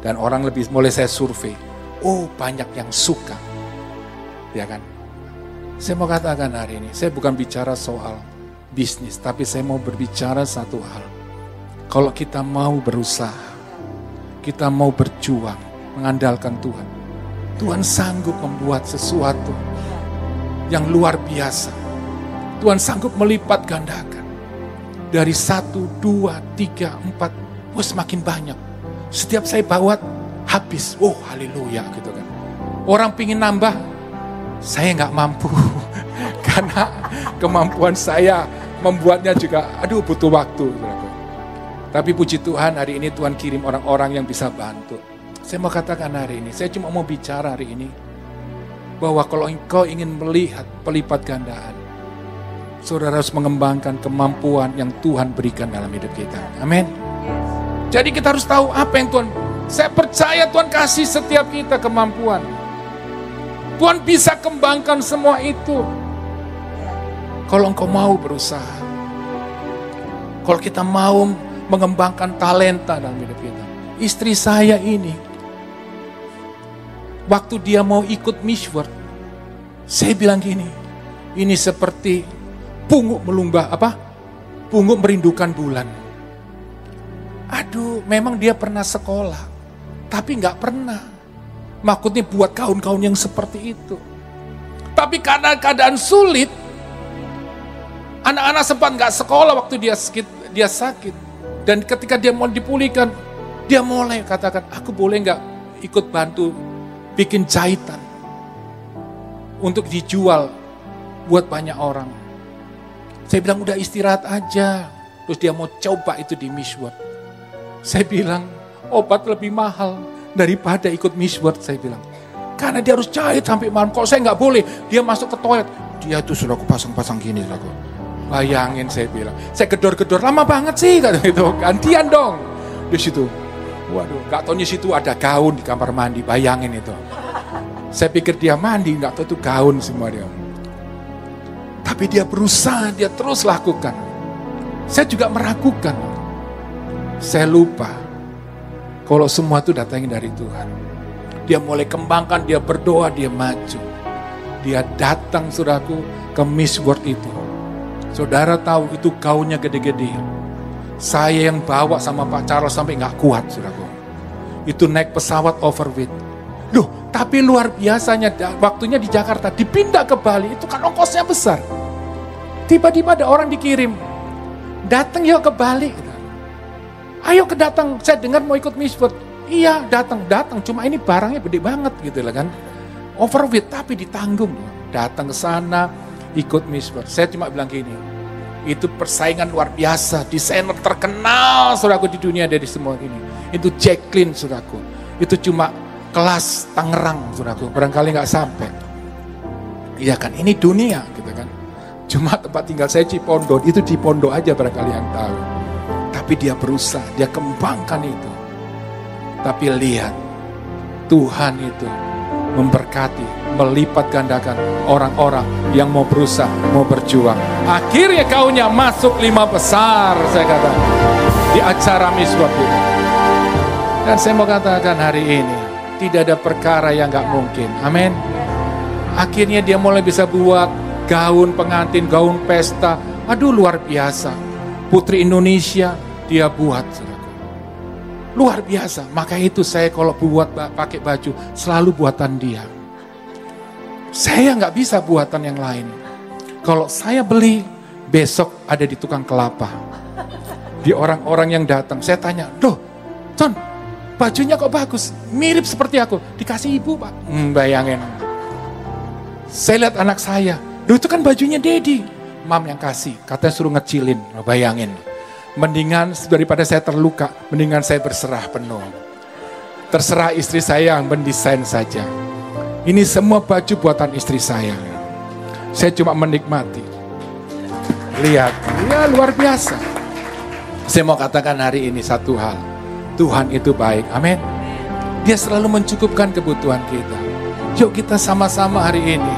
Dan orang lebih mulai saya survei. Oh, banyak yang suka. Ya kan? Saya mau katakan hari ini, saya bukan bicara soal bisnis, tapi saya mau berbicara satu hal. Kalau kita mau berusaha, kita mau berjuang, mengandalkan Tuhan, Tuhan sanggup membuat sesuatu yang luar biasa. Tuhan sanggup melipat gandakan. Dari 1, 2, 3, 4, semakin banyak. Setiap saya bawa, habis. Oh, haleluya gitu kan. Orang pingin nambah, saya nggak mampu. Karena kemampuan saya membuatnya juga, butuh waktu. Tapi puji Tuhan, hari ini Tuhan kirim orang-orang yang bisa bantu. Saya mau katakan hari ini, saya cuma mau bicara hari ini, bahwa kalau engkau ingin melihat pelipat gandaan, saudara harus mengembangkan kemampuan yang Tuhan berikan dalam hidup kita. Amin. Jadi kita harus tahu apa yang Tuhan, saya percaya Tuhan kasih setiap kita kemampuan. Tuhan bisa kembangkan semua itu. Kalau engkau mau berusaha. Kalau kita mau mengembangkan talenta dalam hidup kita. Istri saya ini, waktu dia mau ikut Miss World, saya bilang gini, ini seperti pungguk pungguk merindukan bulan. Memang dia pernah sekolah, tapi nggak pernah maksudnya buat kawan-kawan yang seperti itu. Tapi karena keadaan sulit, anak-anak sempat nggak sekolah waktu dia sakit. Dan ketika dia mau dipulihkan, dia mulai katakan, aku boleh nggak ikut bantu bikin jahitan untuk dijual buat banyak orang. Saya bilang udah istirahat aja. Terus dia mau coba itu di Miss World. Saya bilang obat lebih mahal daripada ikut Miss World, saya bilang. Karena dia harus jahit sampai malam. Kalau saya nggak boleh, dia masuk ke toilet. Dia tuh sudah aku pasang-pasang gini. Sudah aku. Bayangin, saya bilang. Saya gedor-gedor, lama banget sih. Gitu. Gantian dong. Di situ. Waduh, gak taunya situ ada gaun di kamar mandi. Bayangin itu. Saya pikir dia mandi, gak tahu itu gaun semua dia. Tapi dia berusaha, dia terus lakukan. Saya juga meragukan. Saya lupa. Kalau semua itu datangnya dari Tuhan. Dia mulai kembangkan, dia berdoa, dia maju. Dia datang, saudaraku, ke Miss World itu. Saudara tahu itu gaunnya gede-gede. Saya yang bawa sama Pak Charles sampai gak kuat, saudaraku. Itu naik pesawat overweight. Loh, tapi luar biasanya waktunya di Jakarta, dipindah ke Bali, itu kan ongkosnya besar. Tiba-tiba ada orang dikirim, datang yuk ke Bali. Ayo kedatang, saya dengar mau ikut Miss World. Iya, datang. Cuma ini barangnya gede banget gitu lah kan. Overweight tapi ditanggung. Datang ke sana, ikut Miss World. Saya cuma bilang gini, itu persaingan luar biasa. Desainer terkenal, saudaraku, di dunia dari semua ini. Itu Jacqueline, saudaraku. Itu cuma kelas Tangerang, saudaraku. Barangkali nggak sampai. Iya kan, ini dunia gitu kan. Cuma tempat tinggal saya Cipondo, itu Cipondo aja barangkali yang tahu. Tapi dia berusaha, dia kembangkan itu. Tapi lihat, Tuhan itu memberkati, melipat gandakan orang-orang yang mau berusaha, mau berjuang. Akhirnya kaunya masuk 5 besar, saya katakan, di acara Miss World itu. Dan saya mau katakan hari ini, tidak ada perkara yang gak mungkin. Amin. Akhirnya dia mulai bisa buat gaun pengantin, gaun pesta. Aduh, luar biasa. Putri Indonesia dia buat, saudaraku. Luar biasa. Maka itu saya kalau buat pakai baju selalu buatan dia. Saya nggak bisa buatan yang lain. Kalau saya beli, besok ada di tukang kelapa. Di orang-orang yang datang, saya tanya, "Loh, John, bajunya kok bagus? Mirip seperti aku." Dikasih ibu, Pak. Bayangin. Saya lihat anak saya, itu kan bajunya Dedi. Mam yang kasih, katanya suruh ngecilin, bayangin. Mendingan daripada saya terluka, mendingan saya berserah penuh. Terserah istri saya yang mendesain saja. Ini semua baju buatan istri saya. Saya cuma menikmati. Lihat, ya luar biasa. Saya mau katakan hari ini satu hal. Tuhan itu baik, amin. Dia selalu mencukupkan kebutuhan kita. Yuk kita sama-sama hari ini,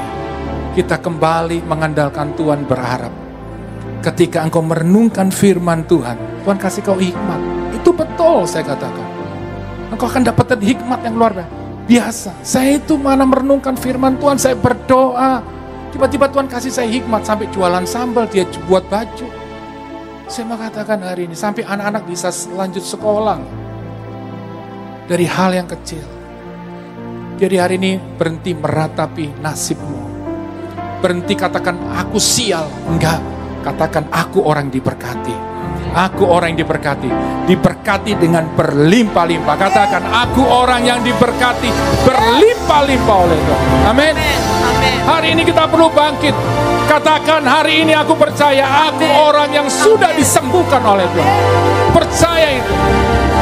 kita kembali mengandalkan Tuhan, berharap. Ketika engkau merenungkan firman Tuhan, Tuhan kasih kau hikmat. Itu betul saya katakan. Engkau akan dapatkan hikmat yang luar biasa. Saya itu mana merenungkan firman Tuhan, saya berdoa. Tiba-tiba Tuhan kasih saya hikmat, sampai jualan sambal, dia buat baju. Saya mau katakan hari ini, sampai anak-anak bisa lanjut sekolah. Dari hal yang kecil. Jadi hari ini berhenti meratapi nasibmu. Berhenti katakan aku sial, enggak. Katakan aku orang diberkati. Aku orang yang diberkati. Diberkati dengan berlimpah-limpah. Katakan aku orang yang diberkati berlimpah-limpah oleh Tuhan. Amin. Hari ini kita perlu bangkit. Katakan hari ini aku percaya aku orang yang sudah disembuhkan oleh Tuhan. Percaya itu.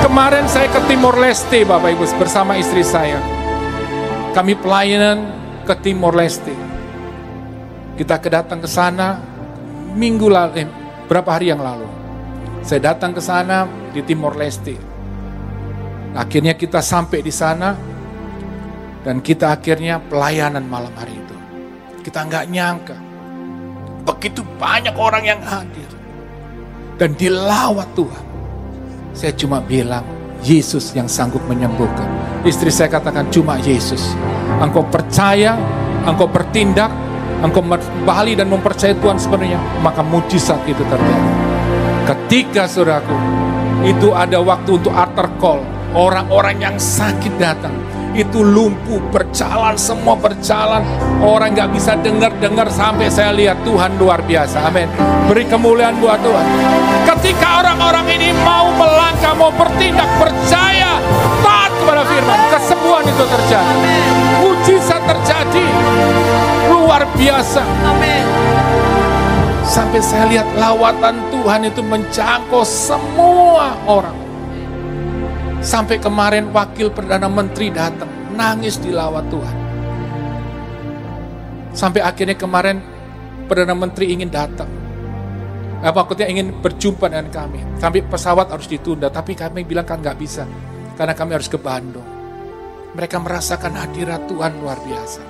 Kemarin saya ke Timor Leste Bapak Ibu bersama istri saya. Kami pelayanan ke Timor Leste. Kita datang ke sana minggu lalu, berapa hari yang lalu. Saya datang ke sana di Timor Leste. Akhirnya kita sampai di sana dan kita akhirnya pelayanan malam hari itu. Kita nggak nyangka begitu banyak orang yang hadir dan dilawat Tuhan. Saya cuma bilang Yesus yang sanggup menyembuhkan. Istri saya katakan cuma Yesus. Engkau percaya, engkau bertindak, engkau kembali dan mempercayai Tuhan sepenuhnya, maka mujizat itu terjadi. Ketika saudaraku, itu ada waktu untuk altar call, orang-orang yang sakit datang, itu lumpuh, berjalan, semua berjalan, orang gak bisa dengar sampai saya lihat Tuhan luar biasa, amin. Beri kemuliaan buat Tuhan. Ketika orang-orang ini mau melangkah, mau bertindak, percaya, taat kepada firman, kesembuhan itu terjadi, mujizat terjadi. Luar biasa. Amin. Sampai saya lihat lawatan Tuhan itu menjangkau semua orang. Sampai kemarin wakil Perdana Menteri datang, nangis dilawat Tuhan. Sampai akhirnya kemarin Perdana Menteri ingin datang. Maksudnya ingin berjumpa dengan kami. Sampai pesawat harus ditunda, tapi kami bilang kan nggak bisa. Karena kami harus ke Bandung. Mereka merasakan hadirat Tuhan luar biasa.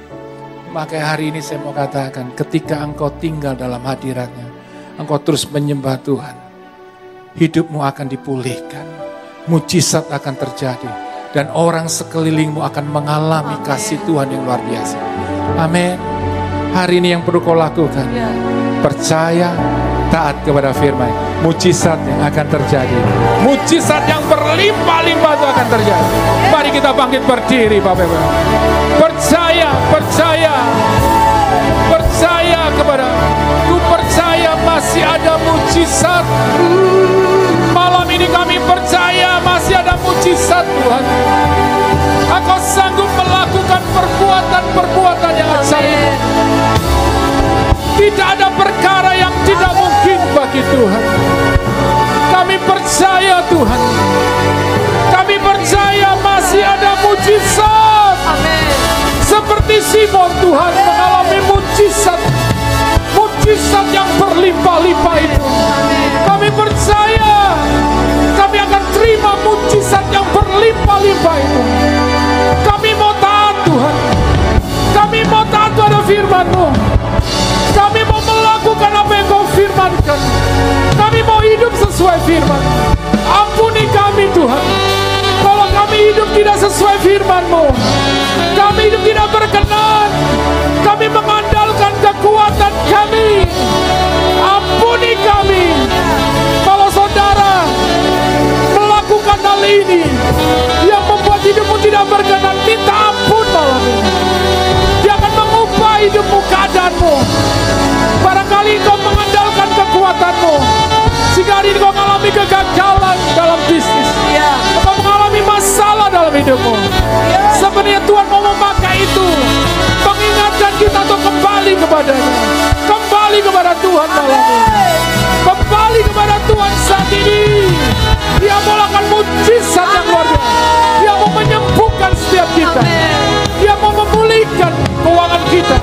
Maka hari ini saya mau katakan, ketika engkau tinggal dalam hadiratnya, engkau terus menyembah Tuhan, hidupmu akan dipulihkan, mujizat akan terjadi, dan orang sekelilingmu akan mengalami kasih Tuhan yang luar biasa. Amin. Hari ini yang perlu kau lakukan, percaya, taat kepada firman, mujizat yang akan terjadi, mujizat yang berlimpah-limpah itu akan terjadi. Mari kita bangkit berdiri Bapak Ibu. Percaya kepada, ku percaya masih ada mujizat. Malam ini kami percaya masih ada mujizat Tuhan. Engkau sanggup melakukan perbuatan-perbuatan yang ajaib. Tidak ada perkara yang tidak mungkin bagi Tuhan. Kami percaya Tuhan. Kami percaya masih ada mujizat. Amin. Seperti Simon Tuhan mengalami mujizat yang berlimpah-limpah itu. Kami percaya kami akan terima mujizat yang berlimpah-limpah itu. Kami mau taat Tuhan. Kami mau taat pada firman-Mu. Kami mau melakukan apa yang Kau firmankan. Kami mau hidup sesuai firman. Ampuni kami Tuhan. Kalau kami hidup tidak sesuai firman-Mu, kami hidup tidak berkenan, kami mengandalkan kekuatan kami. Ampuni kami. Kalau saudara melakukan hal ini yang membuat hidupmu tidak berkenan, minta ampun malam ini. Dia akan mengubah hidupmu, keadaanmu. Barangkali kau mengandalkan kekuatanmu. Jika hari ini kau mengalami kegagalan dalam bisnis, kau mengalami masalah dalam hidupmu, sebenarnya Tuhan mau memakai itu mengingatkan kita untuk Dia mau lakukan mujizat yang luar biasa. Dia mau menyembuhkan setiap kita. Dia mau memulihkan keuangan kita.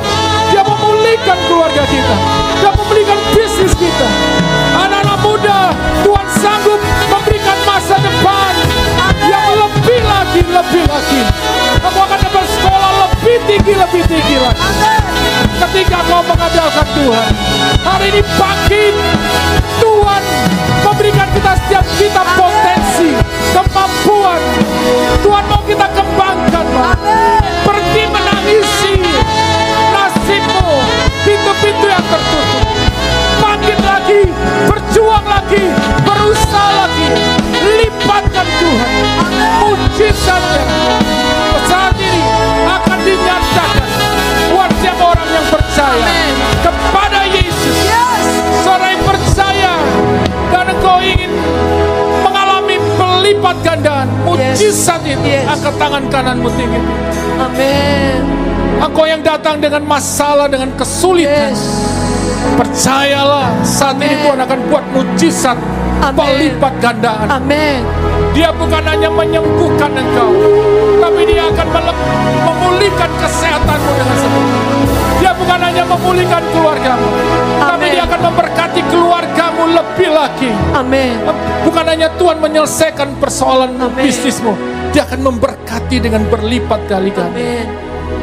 Dia mau memulihkan keluarga kita. Dia mau memulihkan bisnis kita. Anak-anak muda, Tuhan sanggup memberikan masa depan yang lebih lagi. Kamu akan dapat sekolah lebih tinggi lagi. Ketika kau mengandalkan Tuhan. Hari ini pagi Tuhan memberikan setiap kita potensi, kemampuan. Tuhan mau kita kembangkan, berhenti menangisi nasibmu, pintu-pintu yang tertutup. Bangkit lagi, berjuang lagi, berusaha lagi. Lipatkan Tuhan. Mujizatnya saat ini akan dinyatakan buat siapa orang yang percaya kepada Yesus. Saudara yang percaya dan engkau ingin mengalami pelipat gandaan mujizat itu, angkat tangan kananmu tinggi. Amin. Engkau yang datang dengan masalah, dengan kesulitan, percayalah saat ini Tuhan akan buat mujizat pelipat gandaan. Amin. Dia bukan hanya menyembuhkan engkau, tapi dia akan memulihkan kesehatanmu dengan sempurna. Dia bukan hanya memulihkan keluargamu, tapi dia akan memberkati keluargamu lebih lagi. Amin. Bukan hanya Tuhan menyelesaikan persoalan bisnismu, dia akan memberkati dengan berlipat kali ganda.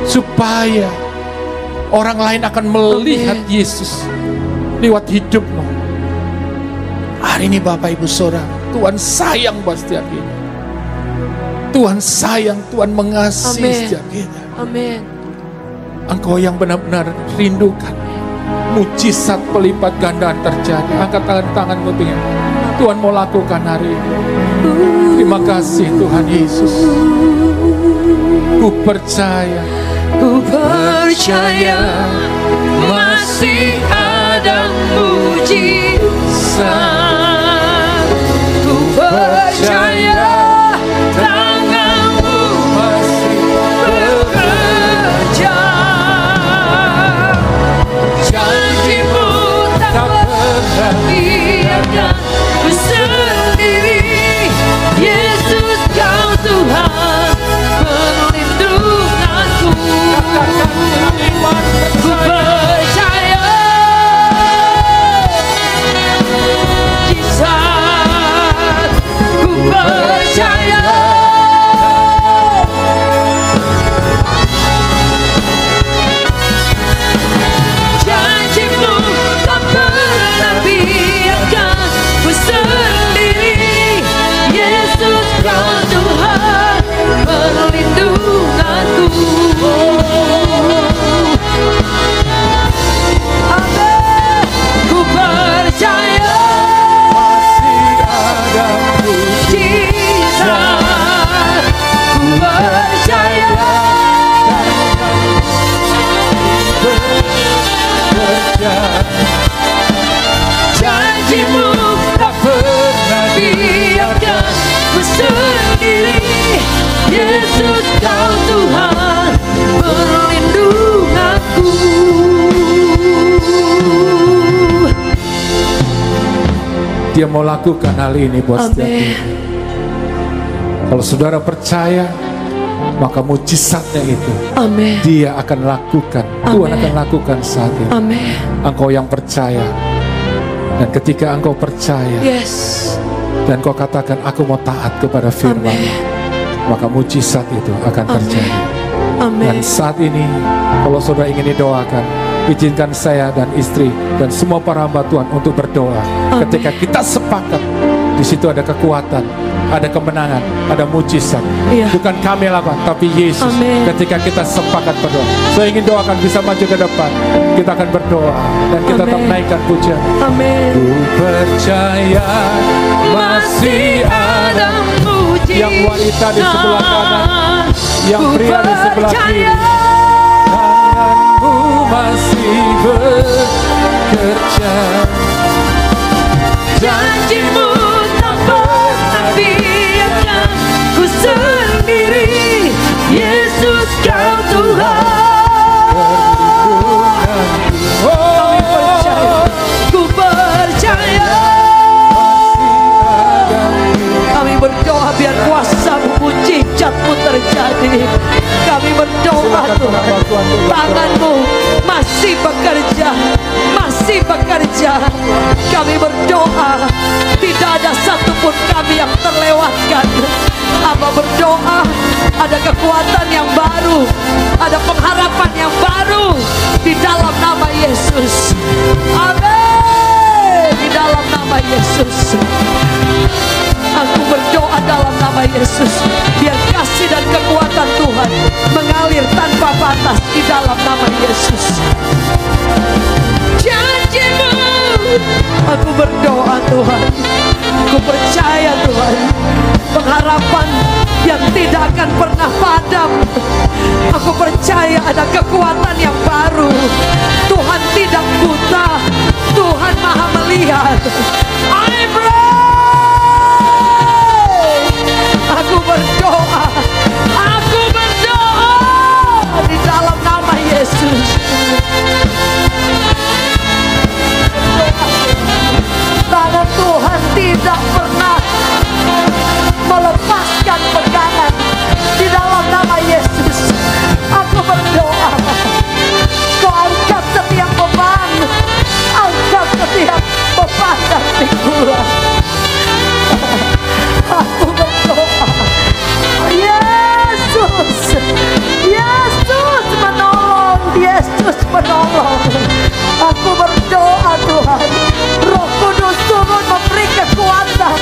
Supaya orang lain akan melihat Yesus lewat hidupmu. Hari ini Bapak Ibu Saudara, Tuhan sayang buat setiap kita. Tuhan sayang, Tuhan mengasihi setiap kita. Amin. Engkau yang benar-benar rindukan mujizat pelipat gandaan terjadi. Angkat tanganmu tinggi. Tuhan mau lakukan hari ini. Terima kasih Tuhan Yesus. Ku percaya masih ada mujizat. Ku percaya tanganmu masih bekerja. Janjimu tak pernah biarkan ku sendiri. Yesus kau Tuhan perlindunganku. Ku percaya mujizat. Ku percaya janjimu tak pernah biarkan ku sendiri. Yesus kau Tuhan perlindunganku. Amin. Ku percaya masih ada mujizat. Ku percaya bekerja. janjimu tak pernah biarkan ku sendiri. Yesus kau Tuhan perlindunganku. Dia mau lakukan hal ini buat setiap kita. Kalau saudara percaya, maka mujizatnya itu Dia akan lakukan. Tuhan akan lakukan saat ini. Amin. Engkau yang percaya, dan ketika engkau percaya dan kau katakan aku mau taat kepada firman, maka mujizat itu akan terjadi. Dan saat ini kalau saudara ingin didoakan, izinkan saya dan istri dan semua para hamba Tuhan untuk berdoa. Ketika kita sepakat, di situ ada kekuatan, ada kemenangan, ada mujizat. Bukan kami lakukan, tapi Yesus. Ketika kita sepakat berdoa, saya ingin doakan, bisa maju ke depan. Kita akan berdoa dan kita akan menaikkan pujian. Ku percaya masih ada mujizat. Yang wanita di sebelah kanan, yang pria di sebelah kiri, tanganmu masih bekerja. Janjimu tak pernah biarkan ku sendiri. Yesus kau Tuhan. Kami percaya, ku percaya Kami berdoa, tidak ada satupun kami yang terlewatkan. Hamba berdoa, ada kekuatan yang baru, ada pengharapan yang baru di dalam nama Yesus. Amin. Di dalam nama Yesus. Aku berdoa dalam nama Yesus, biar kasih dan kekuatan Tuhan mengalir tanpa batas di dalam nama Yesus. Janji-Mu, aku berdoa Tuhan, aku percaya Tuhan, pengharapan yang tidak akan pernah padam. Aku percaya ada kekuatan yang baru. Tuhan tidak buta, Tuhan maha melihat. I pray. Aku berdoa di dalam nama Yesus. Tangan Tuhan tidak pernah melepaskan pegangan di dalam nama Yesus. Aku berdoa, Kau angkat setiap beban, angkat setiap beban dan pikulan. Aku berdoa, Yesus, Yesus menolong, Yesus menolong. Aku berdoa Tuhan, Roh Kudus turun memberi kekuatan,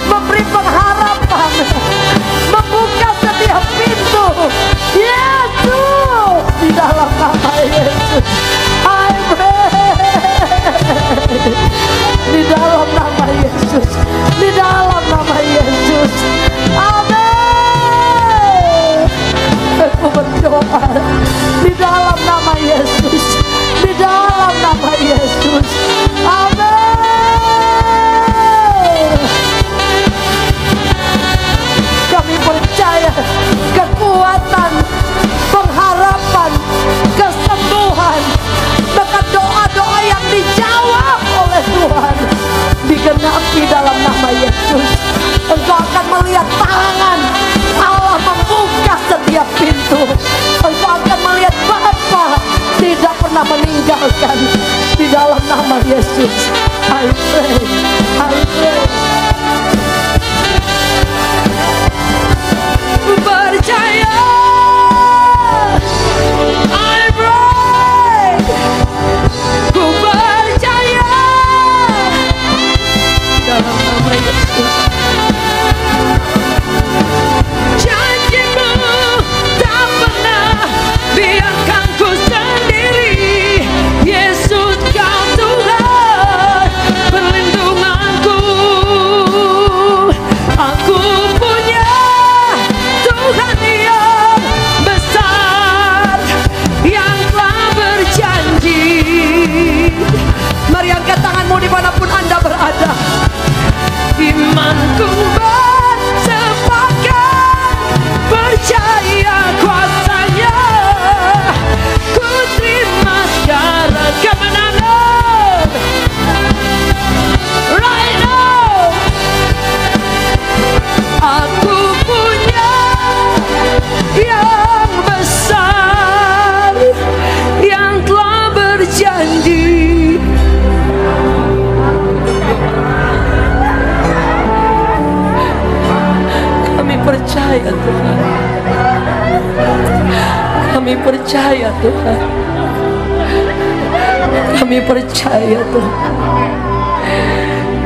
memberi pengharapan, membuka setiap pintu. Yesus, di dalam nama Yesus, I pray. Di dalam nama Yesus, di dalam nama Yesus. Amin. Aku berdoa di dalam nama Yesus, di dalam nama Yesus. Amin. Kami percaya kekuatan, pengharapan, kesembuhan, bahkan doa-doa yang dijawab oleh Tuhan digenapi dalam nama Yesus. Engkau akan melihat tangan Allah membuka setiap pintu. Engkau akan melihat Bapa tidak pernah meninggalkan di dalam nama Yesus. I pray, I pray. Percaya, I pray. Ku percaya dalam nama Yesus. Janji-Mu tak pernah biarkan ku sendiri. Yesus, Kau Tuhan perlindunganku. Aku punya Tuhan yang besar, yang telah berjanji. Mari angkat tanganmu dimanapun Anda berada. Imanku bersepakat, percaya kuasa-Nya. Ku terima sekarang kemenangan. Right now, aku punya yang besar, yang telah berjanji. Kami percaya Tuhan, kami percaya Tuhan, kami percaya Tuhan.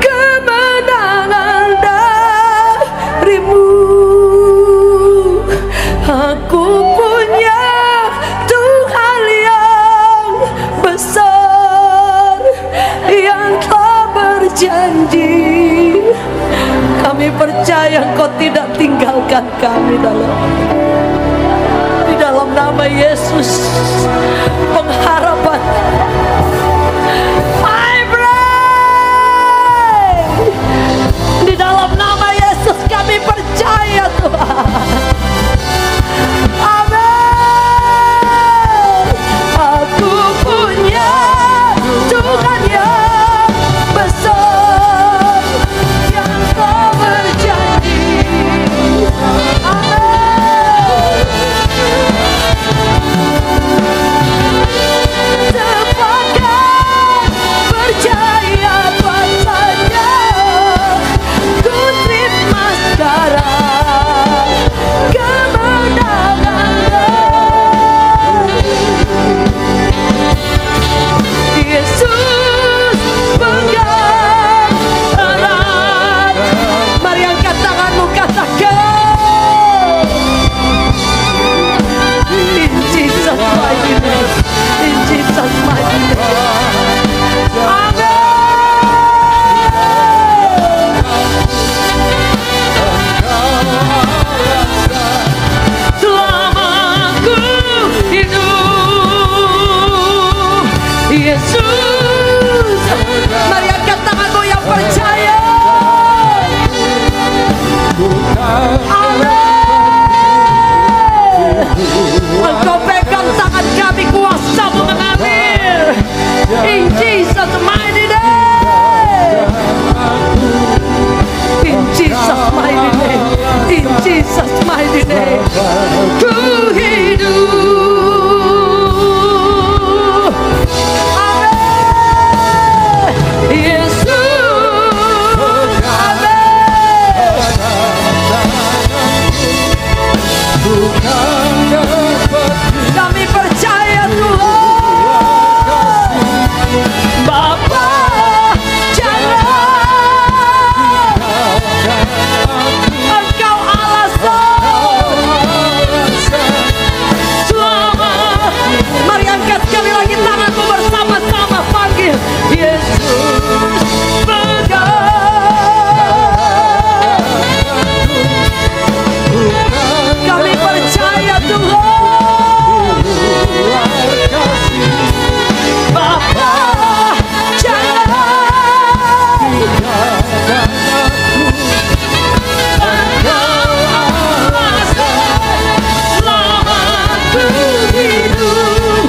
Kemenangan dari-Mu, aku punya Tuhan yang besar, yang telah berjanji. Kami percaya Engkau tidak tinggalkan kami di dalam nama Yesus. Pengharapan, I pray. Di dalam nama Yesus kami percaya Tuhan. Amin. Aku punya Tuhan yang besar, yang telah berjanji. Amin. Yesus. Mari angkat tanganmu yang percaya. Amin. Engkau pegang tangan kami, kuasamu mengalir. In Jesus mighty name. In Jesus mighty name. In Jesus mighty name. Ku hidup. Amin. Yesus. Amin. Kami percaya Tuhan. Bapa jangan, Engkau alasan selamat. Mari angkat sekali lagi tanganmu bersama-sama, panggil Yesus pegang. Kami percaya Tuhan. Bapa jangan, Engkau alasan selamatku hidup.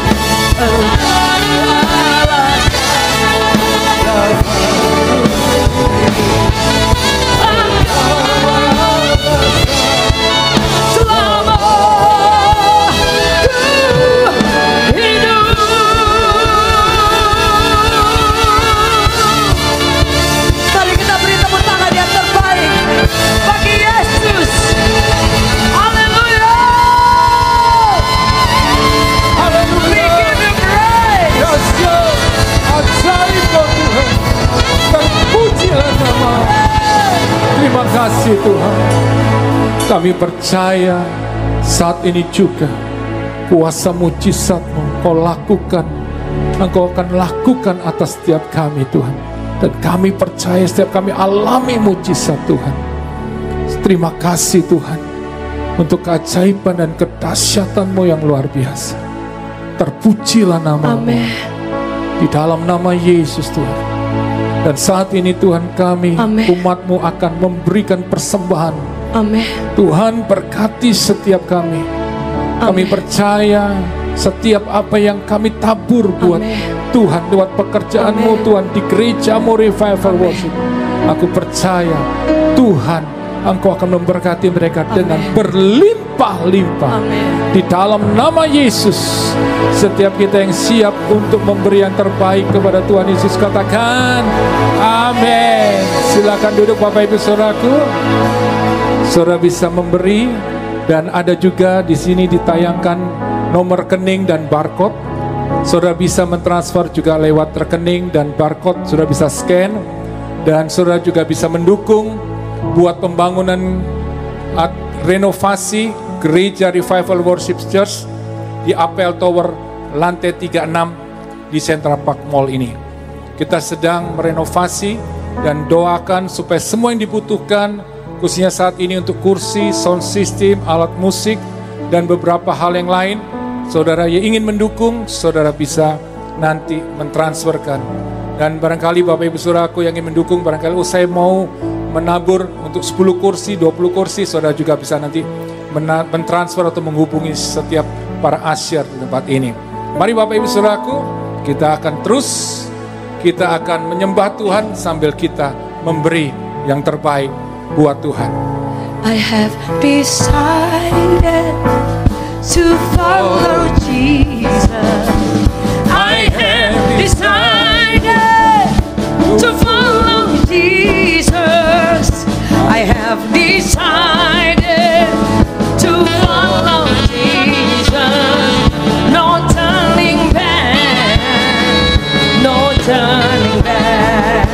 Engkau Terima kasih Tuhan. Kami percaya saat ini juga kuasa mujizat-Mu Engkau akan lakukan atas setiap kami Tuhan. Dan kami percaya setiap kami alami mujizat Tuhan. Terima kasih Tuhan untuk keajaiban dan kedahsyatan-Mu yang luar biasa. Terpujilah nama-Mu. Amin. Di dalam nama Yesus Tuhan. Dan saat ini Tuhan kami, umat-Mu akan memberikan persembahan. Amin. Tuhan berkati setiap kami. Kami percaya setiap apa yang kami tabur buat Tuhan, lewat pekerjaan-Mu Tuhan di gereja-Mu Revival Worship. Aku percaya Tuhan, Engkau akan memberkati mereka dengan berlimpah-limpah. Di dalam nama Yesus, setiap kita yang siap untuk memberi yang terbaik kepada Tuhan Yesus, katakan amin. Silakan duduk Bapak Ibu Saudaraku. Saudara bisa memberi, dan ada juga di sini ditayangkan nomor rekening dan barcode. Saudara bisa mentransfer juga lewat rekening dan barcode, saudara bisa scan, dan saudara juga bisa mendukung buat pembangunan renovasi Gereja Revival Worship Church di Apel Tower lantai 36 di Central Park Mall ini. Kita sedang merenovasi dan doakan supaya semua yang dibutuhkan, khususnya saat ini untuk kursi, sound system, alat musik, dan beberapa hal yang lain, saudara yang ingin mendukung, saudara bisa nanti mentransferkan. Dan barangkali Bapak Ibu Saudaraku yang ingin mendukung, barangkali saya mau menabur untuk 10 kursi, 20 kursi, saudara juga bisa nanti mentransfer atau menghubungi setiap para asyir di tempat ini. Mari Bapak Ibu Saudaraku, kita akan menyembah Tuhan sambil kita memberi yang terbaik buat Tuhan. I have decided to follow Jesus. I have decided to follow Jesus. I have decided to follow Jesus. No turning back, no turning back.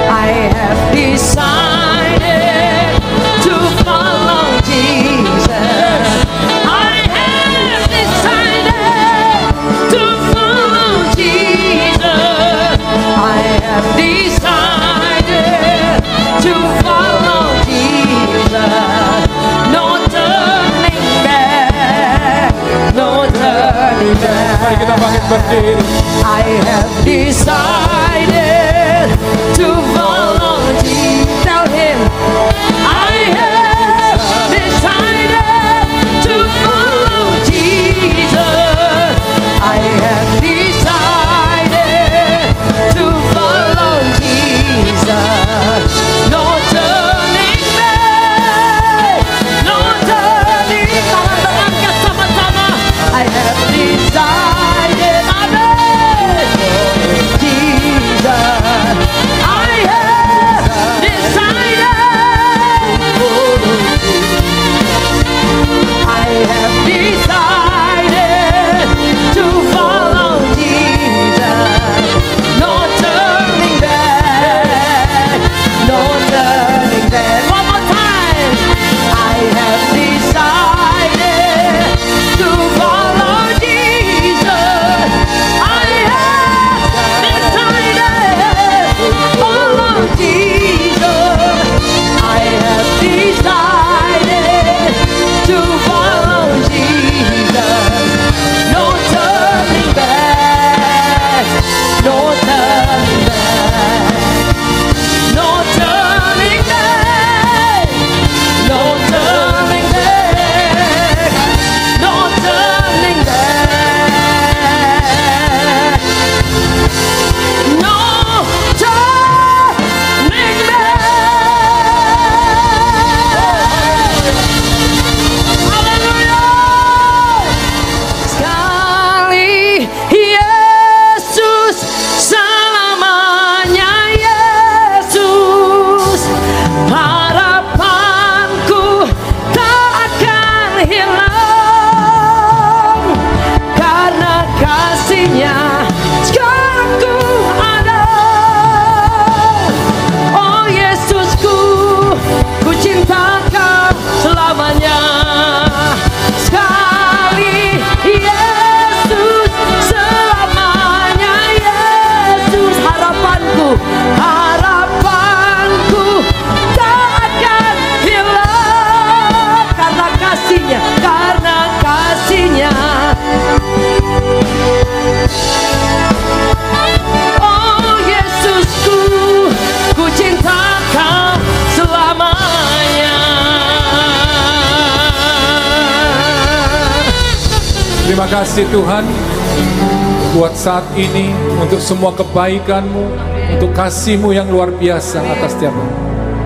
I have decided to follow Jesus. I have decided berdiri. I have decided to follow Jesus. Tell him, I have decided to follow Jesus. I have decided to follow Jesus. No turning back, no turning. Tangan terangkat sama-sama. I have decided, amen. Jesus, I have decided. I have decided to follow Jesus. No turning back, no turning back. One more time. I have decided to follow Jesus. I have decided to follow Jesus. I have decided to follow Jesus. No turning back, no turning back, no turning back, no turning back, no turning back, no turning back. Haleluya. Sekali Yesus, selamanya Yesus. Harapanku tak akan hilang, karena kasih-Nya sekarang ku ada. Oh Yesusku, ku cinta Kau selamanya. Sekali Yesus, selamanya Yesus. Harapanku, harapanku tak akan hilang, karena kasih-Nya, karena kasih-Nya. Oh Yesusku, ku cinta Kau selamanya. Terima kasih Tuhan buat saat ini, untuk semua kebaikan-Mu, untuk kasih-Mu yang luar biasa atas setiap kami.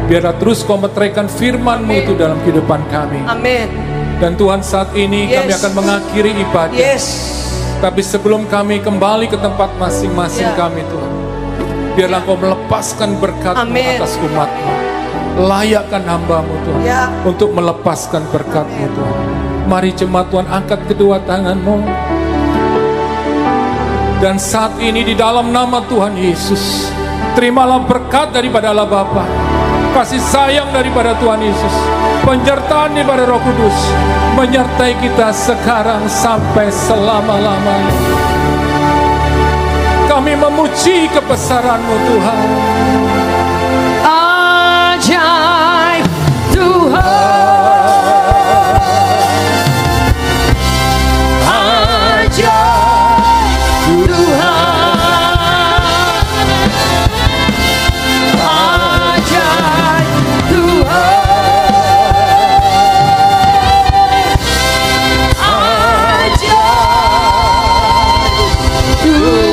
Biarlah terus Kau meteraikan firman-Mu itu dalam kehidupan kami. Amin. Dan Tuhan, saat ini kami Yes. akan mengakhiri ibadah. Yes. Tapi sebelum kami kembali ke tempat masing-masing Ya. kami Tuhan, biarlah Kau melepaskan berkat-Mu Amin. atas umat-Mu. Layakkan hamba-Mu Tuhan Ya. untuk melepaskan berkat-Mu Tuhan. Mari jemaat Tuhan, angkat kedua tangan-Mu. Dan saat ini di dalam nama Tuhan Yesus, terimalah berkat daripada Allah Bapa, kasih sayang daripada Tuhan Yesus, penyertaan daripada Roh Kudus, menyertai kita sekarang sampai selama-lamanya. Kami memuji kebesaran-Mu Tuhan. Ajaib Tuhan. Ajaib Tuhan. Ajaib Tuhan. Ajaib Tuhan.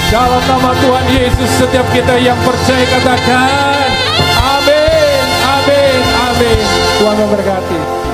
Dalam nama Tuhan Yesus, setiap kita yang percaya katakan amin, amin, amin. Tuhan memberkati.